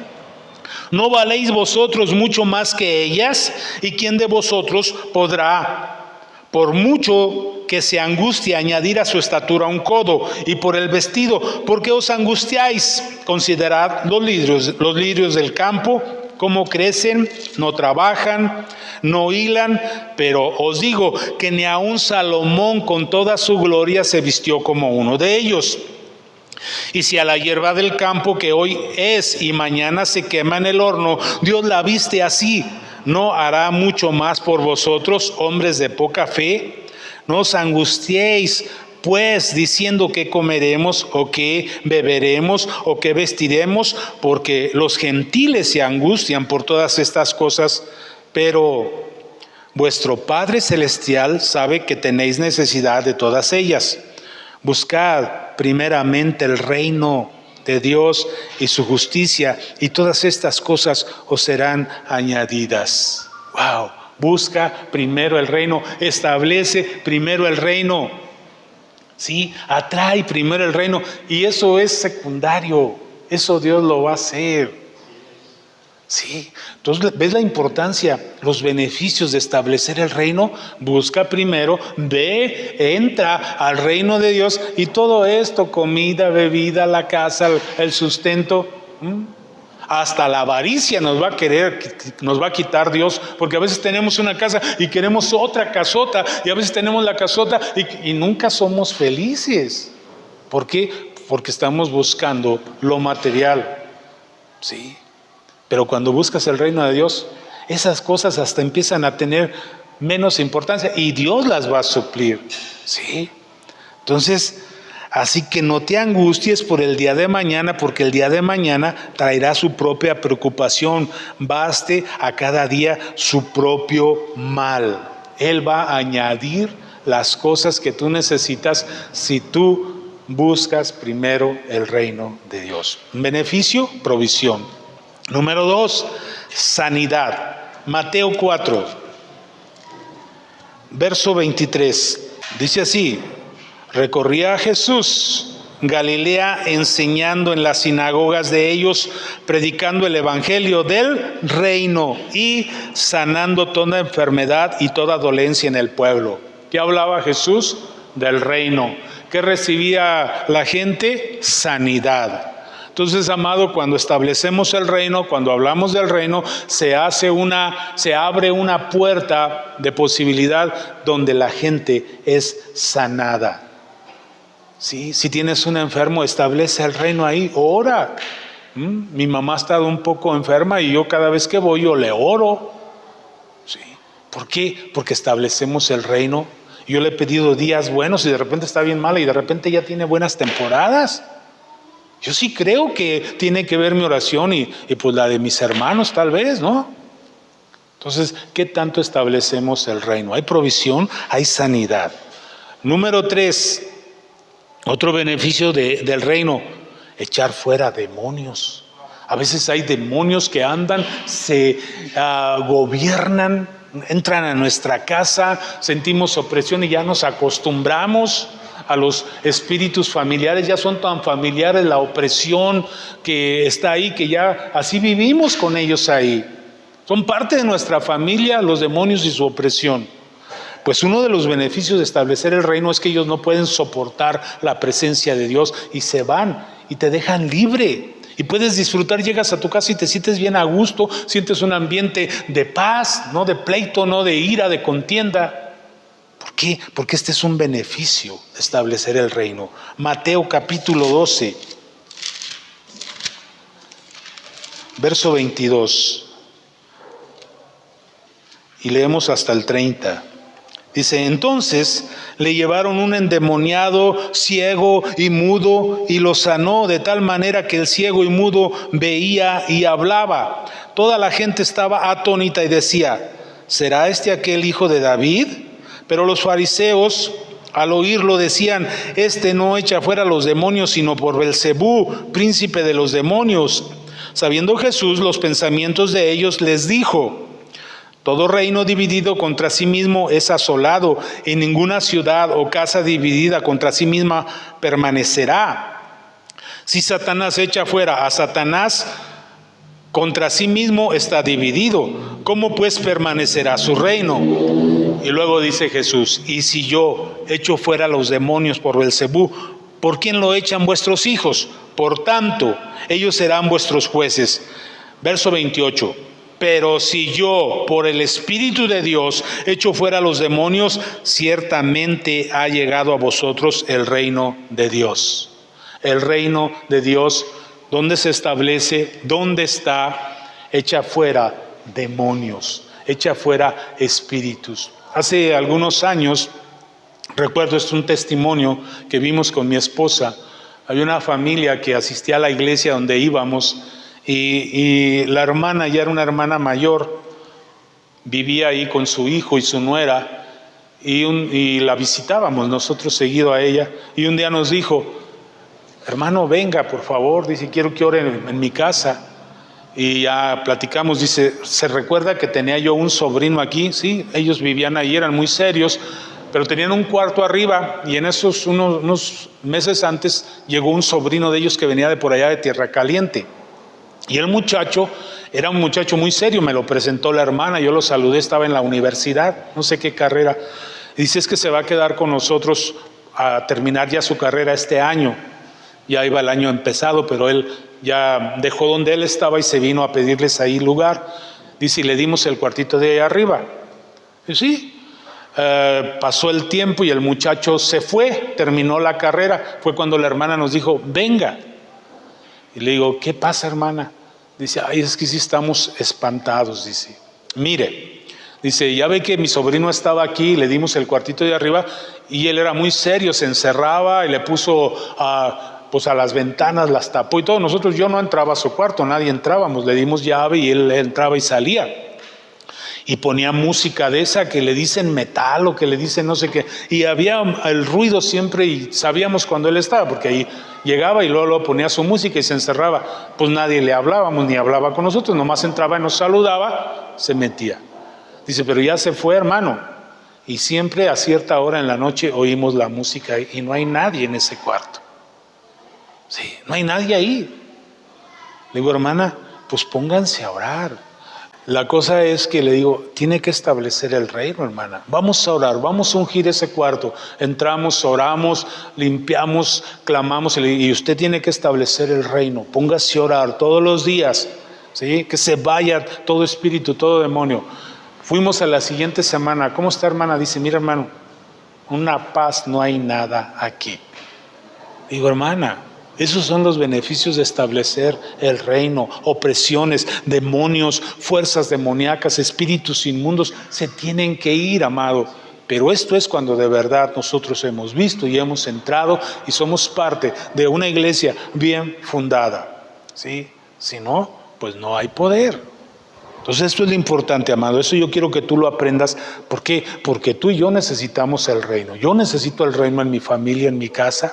¿No valéis vosotros mucho más que ellas? ¿Y quién de vosotros podrá, por mucho que se angustie, añadir a su estatura un codo? Y por el vestido, ¿por qué os angustiáis? Considerad los lirios del campo, cómo crecen, no trabajan, no hilan, pero os digo que ni aun Salomón con toda su gloria se vistió como uno de ellos. Y si a la hierba del campo que hoy es y mañana se quema en el horno, Dios la viste así, ¿no hará mucho más por vosotros, hombres de poca fe? No os angustiéis, pues, diciendo qué comeremos o qué beberemos o qué vestiremos, porque los gentiles se angustian por todas estas cosas, pero vuestro Padre Celestial sabe que tenéis necesidad de todas ellas. Buscad primeramente el reino de Dios y su justicia, y todas estas cosas os serán añadidas. Wow, busca primero el reino, establece primero el reino. Sí, atrae primero el reino, y eso es secundario, eso Dios lo va a hacer. Sí, entonces ves la importancia, los beneficios de establecer el reino. Busca primero, entra al reino de Dios, y todo esto, comida, bebida, la casa, el sustento, hasta la avaricia nos va a quitar Dios, porque a veces tenemos una casa y queremos otra casota, y a veces tenemos la casota y nunca somos felices. ¿Por qué? Porque estamos buscando lo material. Sí. Pero cuando buscas el reino de Dios, esas cosas hasta empiezan a tener menos importancia y Dios las va a suplir. ¿Sí? Entonces, así que no te angusties por el día de mañana, porque el día de mañana traerá su propia preocupación. Baste a cada día su propio mal. Él va a añadir las cosas que tú necesitas si tú buscas primero el reino de Dios. Beneficio, provisión. Número 2, sanidad. Mateo 4, verso 23. Dice así: recorría Jesús Galilea, enseñando en las sinagogas de ellos, predicando el evangelio del reino y sanando toda enfermedad y toda dolencia en el pueblo. ¿Qué hablaba Jesús? Del reino. ¿Qué recibía la gente? Sanidad. Entonces, amado, cuando establecemos el reino, cuando hablamos del reino, se abre una puerta de posibilidad donde la gente es sanada. ¿Sí? Si tienes un enfermo, establece el reino ahí, ora. Mi mamá ha estado un poco enferma y yo cada vez que voy yo le oro. ¿Sí? ¿Por qué? Porque establecemos el reino. Yo le he pedido días buenos y de repente está bien mala y de repente ya tiene buenas temporadas. Yo sí creo que tiene que ver mi oración y pues la de mis hermanos tal vez, ¿no? Entonces, ¿qué tanto establecemos el reino? Hay provisión, hay sanidad. Número 3, otro beneficio del reino, echar fuera demonios. A veces hay demonios que andan, se gobiernan, entran a nuestra casa, sentimos opresión y ya nos acostumbramos a los espíritus familiares, ya son tan familiares la opresión que está ahí, que ya así vivimos con ellos ahí. Son parte de nuestra familia los demonios y su opresión. Pues uno de los beneficios de establecer el reino es que ellos no pueden soportar la presencia de Dios y se van y te dejan libre. Y puedes disfrutar, llegas a tu casa y te sientes bien a gusto, sientes un ambiente de paz, no de pleito, no de ira, de contienda. ¿Por qué? Porque este es un beneficio de establecer el reino. Mateo capítulo 12, verso 22. Y leemos hasta el 30. Dice, entonces le llevaron un endemoniado, ciego y mudo, y lo sanó de tal manera que el ciego y mudo veía y hablaba. Toda la gente estaba atónita y decía, ¿será este aquel hijo de David? Pero los fariseos al oírlo decían, este no echa fuera los demonios, sino por Belcebú, príncipe de los demonios. Sabiendo Jesús los pensamientos de ellos, les dijo, todo reino dividido contra sí mismo es asolado, y ninguna ciudad o casa dividida contra sí misma permanecerá. Si Satanás echa fuera a Satanás, contra sí mismo está dividido. ¿Cómo pues permanecerá su reino? Y luego dice Jesús, y si yo echo fuera los demonios por Belcebú, ¿por quién lo echan vuestros hijos? Por tanto, ellos serán vuestros jueces. Verso 28. Pero si yo, por el Espíritu de Dios, echo fuera los demonios, ciertamente ha llegado a vosotros el reino de Dios. El reino de Dios, ¿dónde se establece? ¿Dónde está? Echa fuera demonios, echa fuera espíritus. Hace algunos años, recuerdo, es un testimonio que vimos con mi esposa. Había una familia que asistía a la iglesia donde íbamos, y la hermana, ya era una hermana mayor, vivía ahí con su hijo y su nuera, y la visitábamos nosotros seguido a ella, y un día nos dijo, hermano, venga por favor, dice, quiero que ore en mi casa. Y ya platicamos, dice, ¿se recuerda que tenía yo un sobrino aquí? Sí, ellos vivían ahí, eran muy serios, pero tenían un cuarto arriba, y en esos unos meses antes llegó un sobrino de ellos que venía de por allá de Tierra Caliente. Y el muchacho era un muchacho muy serio, me lo presentó la hermana, yo lo saludé, estaba en la universidad, no sé qué carrera. Y dice, es que se va a quedar con nosotros a terminar ya su carrera este año. Ya iba el año empezado, pero él ya dejó donde él estaba y se vino a pedirles ahí lugar. Dice, y le dimos el cuartito de ahí arriba. Y sí, pasó el tiempo y el muchacho se fue, terminó la carrera. Fue cuando la hermana nos dijo, venga. Y le digo, ¿qué pasa, hermana? Dice, ay, es que sí estamos espantados, dice. Mire, dice, ya ve que mi sobrino estaba aquí, le dimos el cuartito de arriba y él era muy serio, se encerraba y le puso pues a las ventanas, las tapó y todo. Nosotros, yo no entraba a su cuarto, nadie entrábamos, le dimos llave y él entraba y salía. Y ponía música de esa que le dicen metal o que le dicen no sé qué. Y había el ruido siempre y sabíamos cuando él estaba, porque ahí llegaba y luego ponía su música y se encerraba. Pues nadie le hablábamos ni hablaba con nosotros, nomás entraba y nos saludaba, se metía. Dice, pero ya se fue, hermano. Y siempre a cierta hora en la noche oímos la música y no hay nadie en ese cuarto. No hay nadie ahí. Le digo, hermana, pues pónganse a orar. La cosa es que le digo, tiene que establecer el reino, hermana. Vamos a orar, vamos a ungir ese cuarto. Entramos, oramos, limpiamos, clamamos y usted tiene que establecer el reino. Póngase a orar todos los días, ¿sí? Que se vaya todo espíritu, todo demonio. Fuimos a la siguiente semana. ¿Cómo está, hermana? Dice, mira, hermano, una paz, no hay nada aquí. Digo, hermana, esos son los beneficios de establecer el reino. Opresiones, demonios, fuerzas demoníacas, espíritus inmundos se tienen que ir, amado. Pero esto es cuando de verdad nosotros hemos visto y hemos entrado y somos parte de una iglesia bien fundada, ¿sí? Si no, pues no hay poder. Entonces esto es lo importante, amado. Eso yo quiero que tú lo aprendas. ¿Por qué? Porque tú y yo necesitamos el reino. Yo necesito el reino en mi familia, en mi casa.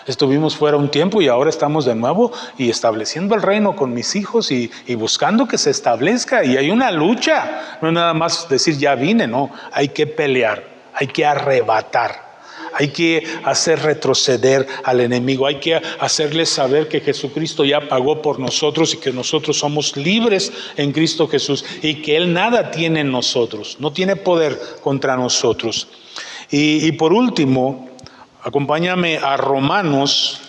Estuvimos fuera un tiempo y ahora estamos de nuevo y estableciendo el reino con mis hijos y buscando que se establezca. Y hay una lucha, no es nada más decir ya vine, no, hay que pelear, hay que arrebatar, hay que hacer retroceder al enemigo, hay que hacerle saber que Jesucristo ya pagó por nosotros y que nosotros somos libres en Cristo Jesús y que Él nada tiene en nosotros, no tiene poder contra nosotros. Y por último, acompáñame a Romanos.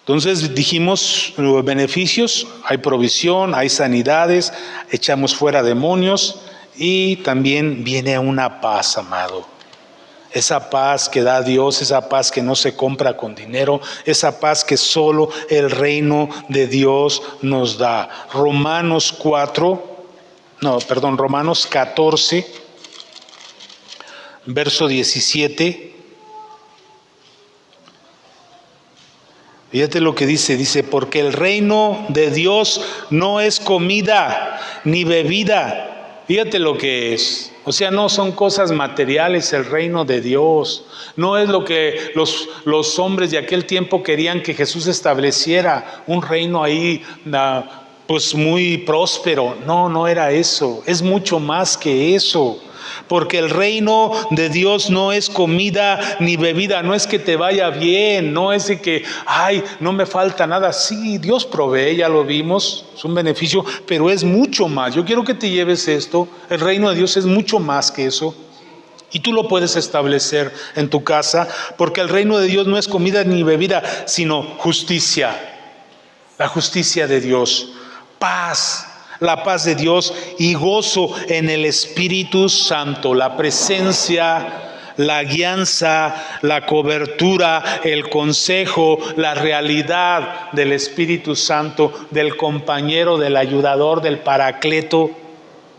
Entonces dijimos beneficios, hay provisión, hay sanidades, echamos fuera demonios y también viene una paz, amado. Esa paz que da Dios, esa paz que no se compra con dinero, esa paz que solo el reino de Dios nos da. Romanos 14, verso 17. Fíjate lo que dice, porque el reino de Dios no es comida ni bebida. Fíjate lo que es. O sea, no son cosas materiales el reino de Dios. No es lo que los hombres de aquel tiempo querían que Jesús estableciera, un reino ahí pues muy próspero. No era eso. Es mucho más que eso. Porque el reino de Dios no es comida ni bebida, no es que te vaya bien, no es de que, ay, no me falta nada. Sí, Dios provee, ya lo vimos, es un beneficio, pero es mucho más. Yo quiero que te lleves esto, el reino de Dios es mucho más que eso. Y tú lo puedes establecer en tu casa, porque el reino de Dios no es comida ni bebida, sino justicia, la justicia de Dios, paz. La paz de Dios y gozo en el Espíritu Santo, la presencia, la guianza, la cobertura, el consejo, la realidad del Espíritu Santo, del compañero, del ayudador, del paracleto.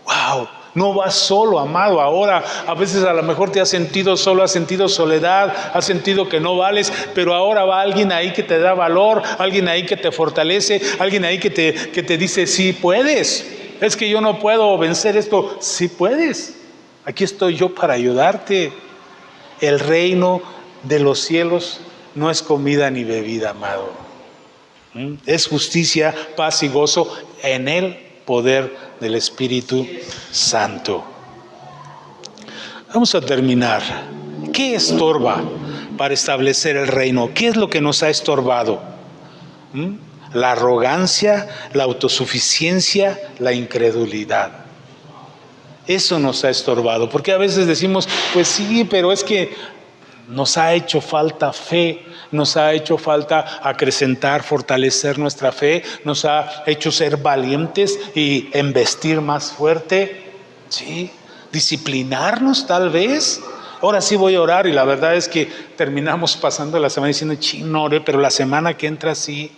¡Wow! No vas solo, amado. Ahora a veces a lo mejor te has sentido solo, has sentido soledad, has sentido que no vales, pero ahora va alguien ahí que te da valor, alguien ahí que te fortalece, alguien ahí que te dice, sí puedes. Es que yo no puedo vencer esto. Sí puedes. Aquí estoy yo para ayudarte. El reino de los cielos no es comida ni bebida, amado. Es justicia, paz y gozo en el poder del Espíritu Santo. Vamos a terminar. ¿Qué estorba para establecer el reino? ¿Qué es lo que nos ha estorbado? La arrogancia, la autosuficiencia, la incredulidad. Eso nos ha estorbado, porque a veces decimos, pues sí, pero es que nos ha hecho falta fe, nos ha hecho falta acrecentar, fortalecer nuestra fe, nos ha hecho ser valientes y embestir más fuerte, ¿sí? Disciplinarnos tal vez. Ahora sí voy a orar y la verdad es que terminamos pasando la semana diciendo, no oré, pero la semana que entra sí.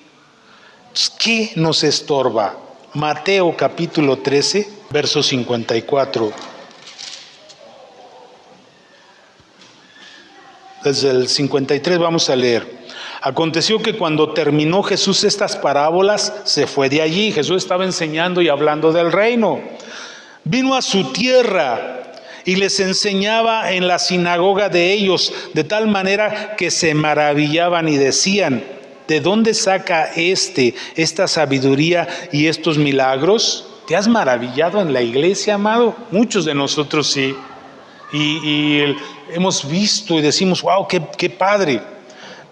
¿Qué nos estorba? Mateo capítulo 13, verso 54. Desde el 53 vamos a leer. Aconteció que cuando terminó Jesús estas parábolas, se fue de allí. Jesús estaba enseñando y hablando del reino. Vino a su tierra y les enseñaba en la sinagoga de ellos, de tal manera que se maravillaban y decían, ¿de dónde saca esta sabiduría y estos milagros? ¿Te has maravillado en la iglesia, amado? Muchos de nosotros sí. Y hemos visto y decimos, wow, qué padre.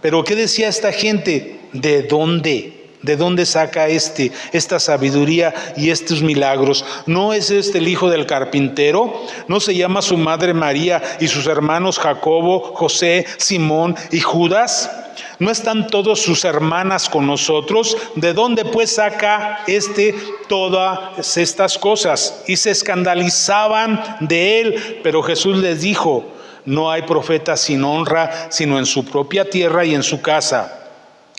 Pero ¿qué decía esta gente? ¿De dónde? ¿De dónde saca esta sabiduría y estos milagros? ¿No es este el hijo del carpintero? ¿No se llama su madre María y sus hermanos Jacobo, José, Simón y Judas? ¿No están todas sus hermanas con nosotros? ¿De dónde pues saca todas estas cosas? Y se escandalizaban de él, pero Jesús les dijo: no hay profeta sin honra, sino en su propia tierra y en su casa.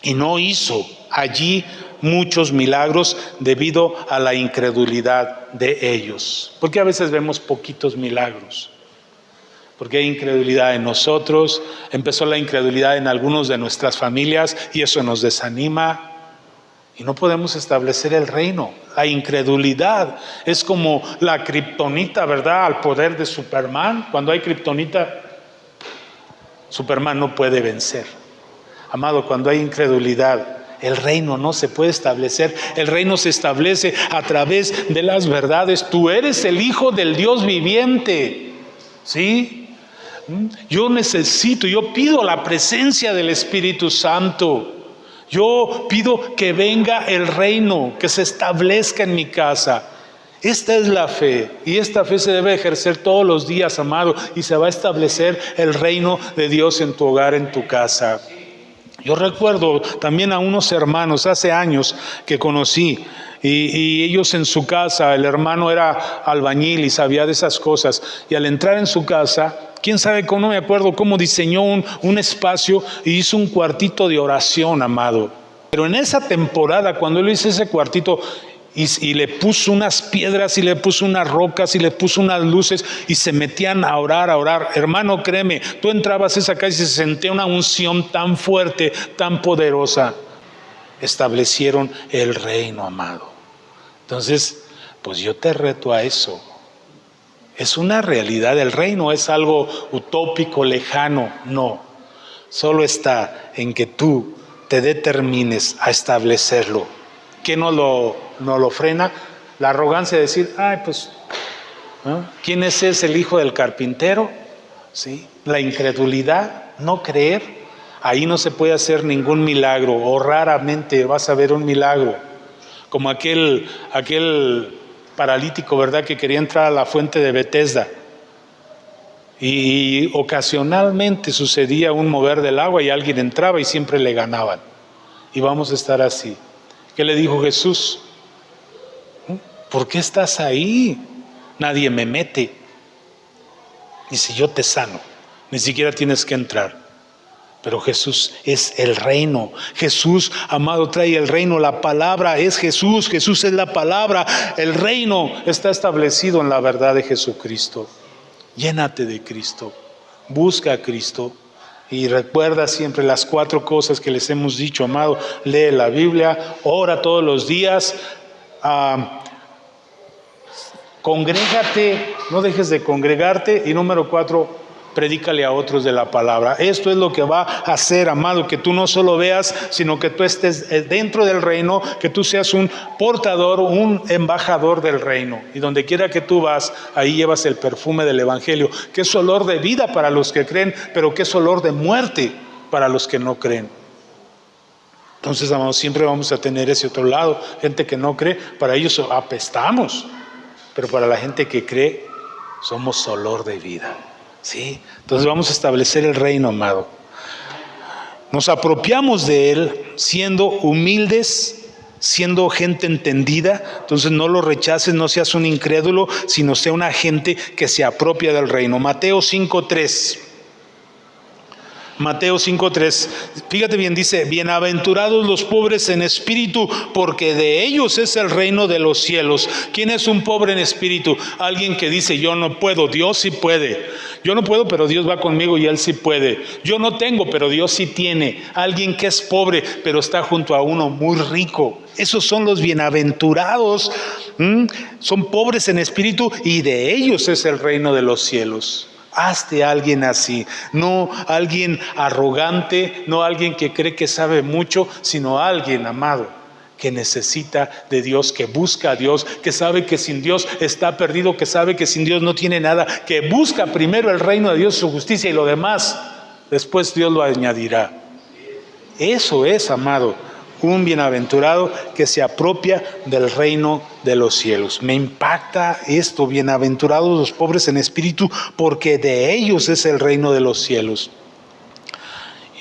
Y no hizo allí muchos milagros debido a la incredulidad de ellos. ¿Por qué a veces vemos poquitos milagros? Porque hay incredulidad en nosotros. Empezó la incredulidad en algunos de nuestras familias y eso nos desanima. Y no podemos establecer el reino. La incredulidad es como la kriptonita, ¿verdad? Al poder de Superman. Cuando hay kriptonita, Superman no puede vencer. Amado, cuando hay incredulidad, el reino no se puede establecer. El reino se establece a través de las verdades. Tú eres el Hijo del Dios viviente. ¿Sí? Yo pido la presencia del Espíritu Santo. Yo pido que venga el reino, que se establezca en mi casa. Esta es la fe, y esta fe se debe ejercer todos los días, amado, y se va a establecer el reino de Dios en tu hogar, en tu casa. Yo recuerdo también a unos hermanos hace años que conocí, y ellos en su casa, el hermano era albañil y sabía de esas cosas, y al entrar en su casa, quién sabe cómo, no me acuerdo cómo diseñó un espacio y hizo un cuartito de oración, amado. Pero en esa temporada, cuando él hizo ese cuartito y le puso unas piedras y le puso unas rocas y le puso unas luces y se metían a orar, hermano, créeme, tú entrabas a esa casa y se sentía una unción tan fuerte, tan poderosa. Establecieron el reino, amado. Entonces, pues yo te reto a eso. Es una realidad. El reino es algo utópico, lejano. No, solo está en que tú te determines a establecerlo. ¿Qué no lo frena? La arrogancia de decir, ¿quién es ese, el hijo del carpintero? ¿Sí? La incredulidad, no creer. Ahí no se puede hacer ningún milagro, o raramente vas a ver un milagro. Como aquel paralítico, ¿verdad?, que quería entrar a la fuente de Betesda. Y ocasionalmente sucedía un mover del agua y alguien entraba y siempre le ganaban. Y vamos a estar así. ¿Qué le dijo Jesús? ¿Por qué estás ahí? Nadie me mete. Y si yo te sano, ni siquiera tienes que entrar. Pero Jesús es el reino. Jesús, amado, trae el reino. La palabra es Jesús. Jesús es la palabra. El reino está establecido en la verdad de Jesucristo. Llénate de Cristo. Busca a Cristo. Y recuerda siempre las 4 cosas que les hemos dicho, amado. Lee la Biblia, ora todos los días, congrégate, no dejes de congregarte. Y número 4, predícale a otros de la palabra. Esto es lo que va a hacer, amado, que tú no solo veas, sino que tú estés dentro del reino, que tú seas un portador, un embajador del reino. Y donde quiera que tú vas, ahí llevas el perfume del evangelio, que es olor de vida para los que creen, pero que es olor de muerte para los que no creen. Entonces, amados, siempre vamos a tener ese otro lado. Gente que no cree, para ellos apestamos, pero para la gente que cree, somos olor de vida. ¿Sí? Entonces vamos a establecer el reino, amado. Nos apropiamos de él siendo humildes, siendo gente entendida. Entonces no lo rechaces, no seas un incrédulo, sino sea una gente que se apropia del reino. Mateo 5:3. Mateo 5:3, fíjate bien, dice: bienaventurados los pobres en espíritu, porque de ellos es el reino de los cielos. ¿Quién es un pobre en espíritu? Alguien que dice: yo no puedo, Dios sí puede. Yo no puedo, pero Dios va conmigo y Él sí puede. Yo no tengo, pero Dios sí tiene. Alguien que es pobre, pero está junto a uno muy rico. Esos son los bienaventurados. Son pobres en espíritu y de ellos es el reino de los cielos. Hazte alguien así, no alguien arrogante, no alguien que cree que sabe mucho, sino alguien, amado, que necesita de Dios, que busca a Dios, que sabe que sin Dios está perdido, que sabe que sin Dios no tiene nada, que busca primero el reino de Dios, su justicia, y lo demás, después Dios lo añadirá. Eso es, amado, un bienaventurado que se apropia del reino de los cielos. Me impacta esto: bienaventurados los pobres en espíritu, porque de ellos es el reino de los cielos.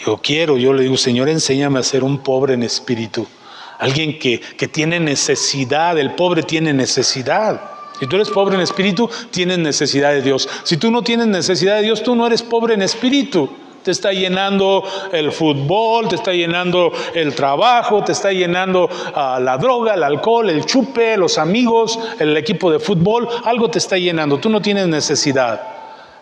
Yo le digo, Señor, enséñame a ser un pobre en espíritu. Alguien que tiene necesidad. El pobre tiene necesidad. Si tú eres pobre en espíritu, tienes necesidad de Dios. Si tú no tienes necesidad de Dios, tú no eres pobre en espíritu. Te está llenando el fútbol, te está llenando el trabajo, te está llenando la droga, el alcohol, el chupe, los amigos, el equipo de fútbol. Algo te está llenando. Tú no tienes necesidad.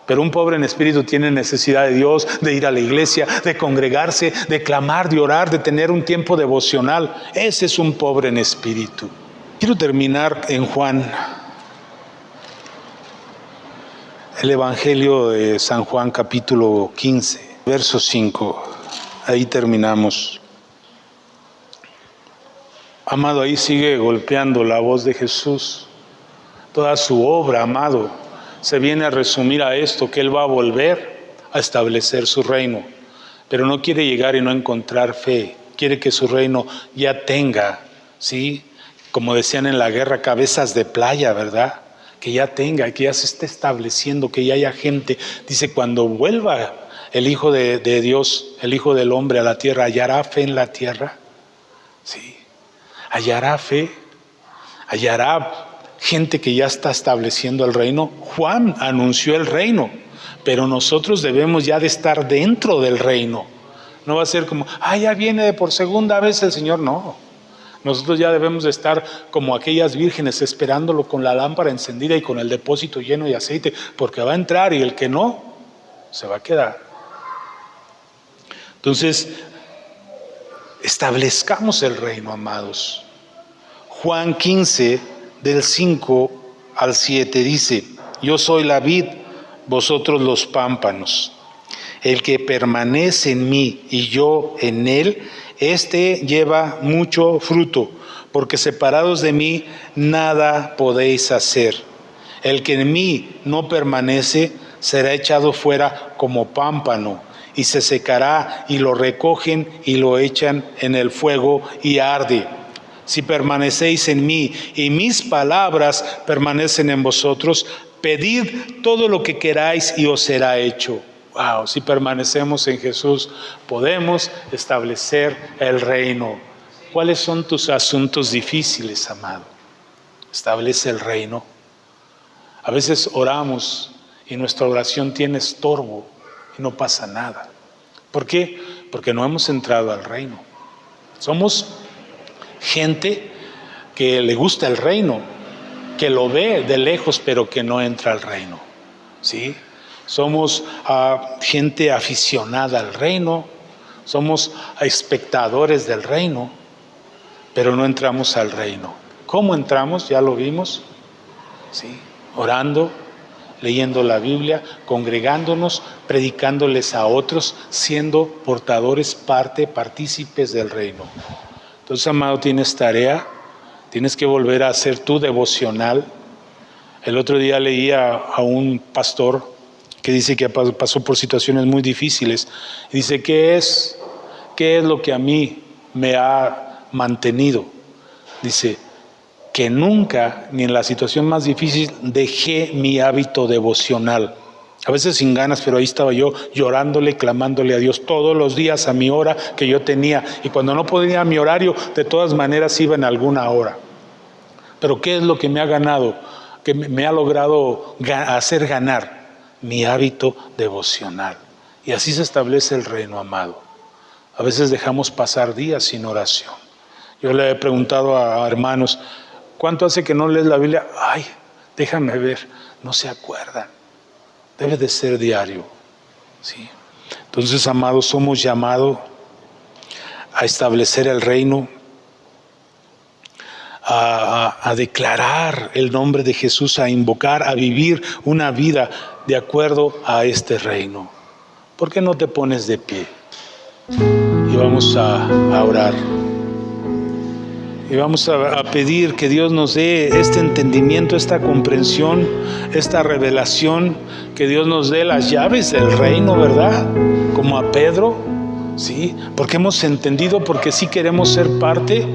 Pero un pobre en espíritu tiene necesidad de Dios, de ir a la iglesia, de congregarse, de clamar, de orar, de tener un tiempo devocional. Ese es un pobre en espíritu. Quiero terminar en Juan, el Evangelio de San Juan, capítulo 15, verso 5. Ahí terminamos. Amado, ahí sigue golpeando la voz de Jesús. Toda su obra, amado, se viene a resumir a esto: que Él va a volver a establecer su reino, pero no quiere llegar y no encontrar fe. Quiere que su reino ya tenga, ¿sí?, como decían en la guerra, cabezas de playa, ¿verdad? Que ya tenga, que ya se esté estableciendo, que ya haya gente. Dice, cuando vuelva el Hijo de Dios, el Hijo del Hombre a la tierra, ¿hallará fe en la tierra? Sí, hallará fe, hallará gente que ya está estableciendo el reino. Juan anunció el reino, pero nosotros debemos ya de estar dentro del reino. No va a ser como, ya viene por segunda vez el Señor. No, nosotros ya debemos de estar como aquellas vírgenes, esperándolo con la lámpara encendida y con el depósito lleno de aceite, porque va a entrar, y el que no, se va a quedar. Entonces, establezcamos el reino, amados. Juan 15, del 5 al 7 dice: yo soy la vid, vosotros los pámpanos. El que permanece en mí y yo en él, éste lleva mucho fruto, porque separados de mí nada podéis hacer. El que en mí no permanece será echado fuera como pámpano, y se secará, y lo recogen y lo echan en el fuego y arde. Si permanecéis en mí y mis palabras permanecen en vosotros, pedid todo lo que queráis y os será hecho. Wow, si permanecemos en Jesús, podemos establecer el reino. ¿Cuáles son tus asuntos difíciles, amado? Establece el reino. A veces oramos y nuestra oración tiene estorbo y no pasa nada. ¿Por qué? Porque no hemos entrado al reino. Somos gente que le gusta el reino, que lo ve de lejos, pero que no entra al reino, ¿sí? Somos gente aficionada al reino, somos espectadores del reino, pero no entramos al reino. ¿Cómo entramos? Ya lo vimos, ¿sí? Orando, leyendo la Biblia, congregándonos, predicándoles a otros, siendo portadores, partícipes del reino. Entonces, amado, tienes tarea, tienes que volver a hacer tu devocional. El otro día leía a un pastor que dice que pasó por situaciones muy difíciles. Y dice, ¿qué es lo que a mí me ha mantenido? Dice, que nunca, ni en la situación más difícil, dejé mi hábito devocional. A veces sin ganas, pero ahí estaba yo llorándole, clamándole a Dios todos los días a mi hora que yo tenía. Y cuando no podía mi horario, de todas maneras iba en alguna hora. Pero ¿qué es lo que me ha ganado? Que me ha logrado hacer ganar mi hábito devocional. Y así se establece el reino, amado. A veces dejamos pasar días sin oración. Yo le he preguntado a hermanos, ¿cuánto hace que no lees la Biblia? Ay, déjame ver, no se acuerdan. Debe de ser diario, ¿sí? Entonces, amados, somos llamados a establecer el reino, a declarar el nombre de Jesús, a invocar, a vivir una vida de acuerdo a este reino. ¿Por qué no te pones de pie? Y vamos a orar. Y vamos a pedir que Dios nos dé este entendimiento, esta comprensión, esta revelación, que Dios nos dé las llaves del reino, ¿verdad? Como a Pedro, ¿sí? Porque hemos entendido, porque sí queremos ser parte.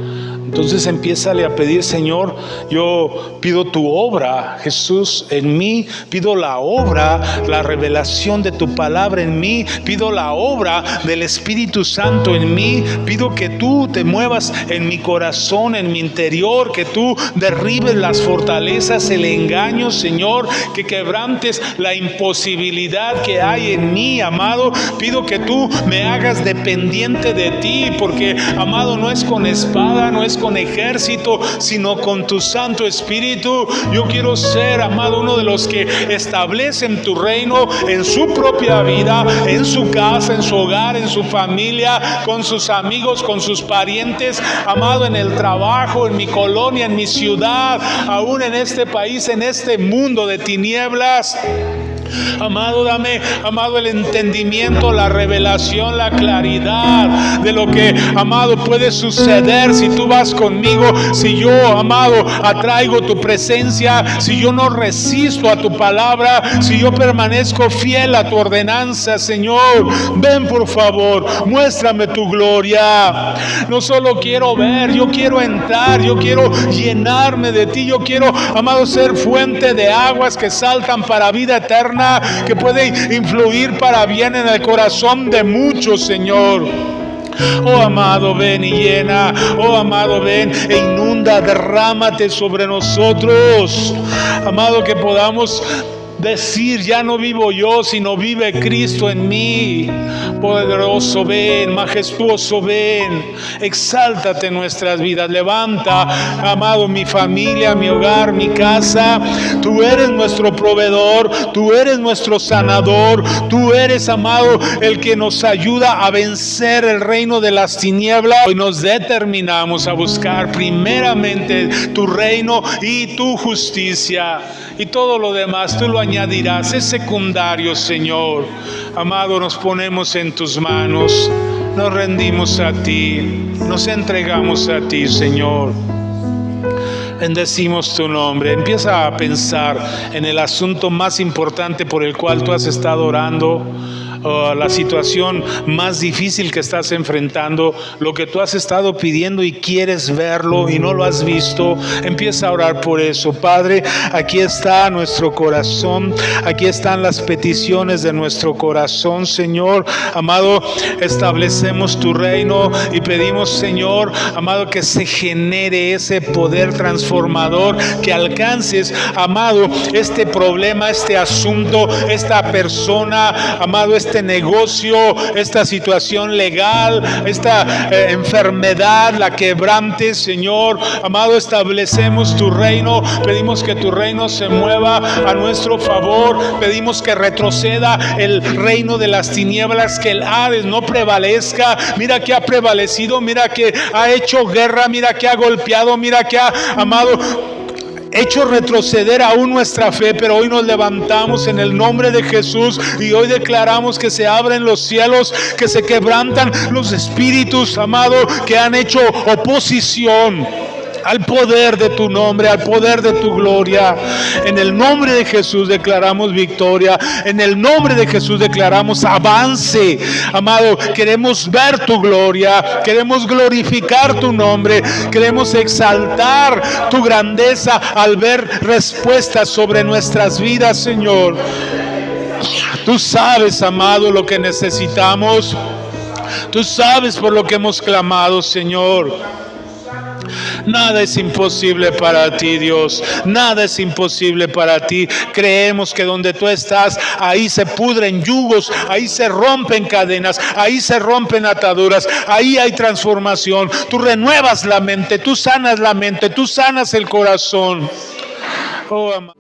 Entonces empiézale a pedir: Señor, yo pido tu obra, Jesús, en mí. Pido la obra, la revelación de tu palabra en mí. Pido la obra del Espíritu Santo en mí. Pido que tú te muevas en mi corazón, en mi interior, que tú derribes las fortalezas, el engaño, Señor, que quebrantes la imposibilidad que hay en mí, amado. Pido que tú me hagas dependiente de ti, porque, amado, no es con espada, no es con ejército, sino con tu Santo Espíritu. Yo quiero ser, amado, uno de los que establecen tu reino en su propia vida, en su casa, en su hogar, en su familia, con sus amigos, con sus parientes, amado, en el trabajo, en mi colonia, en mi ciudad, aún en este país, en este mundo de tinieblas. Amado, dame, amado, el entendimiento, la revelación, la claridad de lo que, amado, puede suceder si tú vas conmigo, si yo, amado, atraigo tu presencia, si yo no resisto a tu palabra, si yo permanezco fiel a tu ordenanza. Señor, ven por favor, muéstrame tu gloria. No solo quiero ver, yo quiero entrar, yo quiero llenarme de ti, yo quiero, amado, ser fuente de aguas que saltan para vida eterna, que puede influir para bien en el corazón de muchos, Señor. Oh amado, ven y llena. Oh amado, ven e inunda, derrámate sobre nosotros. Amado, que podamos decir: ya no vivo yo, sino vive Cristo en mí. Poderoso, ven, majestuoso, ven, exáltate en nuestras vidas. Levanta, amado, mi familia, mi hogar, mi casa. Tú eres nuestro proveedor, tú eres nuestro sanador, tú eres, amado, el que nos ayuda a vencer el reino de las tinieblas. Hoy nos determinamos a buscar primeramente tu reino y tu justicia, y todo lo demás tú lo añadirás. Es secundario, Señor. Amado, nos ponemos en tus manos, nos rendimos a ti, nos entregamos a ti, Señor. Bendecimos tu nombre. Empieza a pensar en el asunto más importante por el cual tú has estado orando, la situación más difícil que estás enfrentando, lo que tú has estado pidiendo y quieres verlo y no lo has visto. Empieza a orar por eso. Padre, aquí está nuestro corazón, aquí están las peticiones de nuestro corazón, Señor. Amado, establecemos tu reino y pedimos, Señor, amado, que se genere ese poder transformador, que alcances, amado, este problema, este asunto, esta persona, amado, este negocio, esta situación legal, esta enfermedad, la quebrantes, Señor. Amado, establecemos tu reino, pedimos que tu reino se mueva a nuestro favor, pedimos que retroceda el reino de las tinieblas, que el Hades no prevalezca. Mira que ha prevalecido, mira que ha hecho guerra, mira que ha golpeado, mira que ha, amado, hecho retroceder aún nuestra fe, pero hoy nos levantamos en el nombre de Jesús y hoy declaramos que se abren los cielos, que se quebrantan los espíritus, amado, que han hecho oposición al poder de tu nombre, al poder de tu gloria. En el nombre de Jesús declaramos victoria, en el nombre de Jesús declaramos avance. Amado, queremos ver tu gloria, queremos glorificar tu nombre, queremos exaltar tu grandeza al ver respuestas sobre nuestras vidas, Señor. Tú sabes, amado, lo que necesitamos, tú sabes por lo que hemos clamado, Señor. Nada es imposible para ti, Dios. Nada es imposible para ti. Creemos que donde tú estás, ahí se pudren yugos, ahí se rompen cadenas, ahí se rompen ataduras, ahí hay transformación. Tú renuevas la mente, tú sanas la mente, tú sanas el corazón. Oh, amado.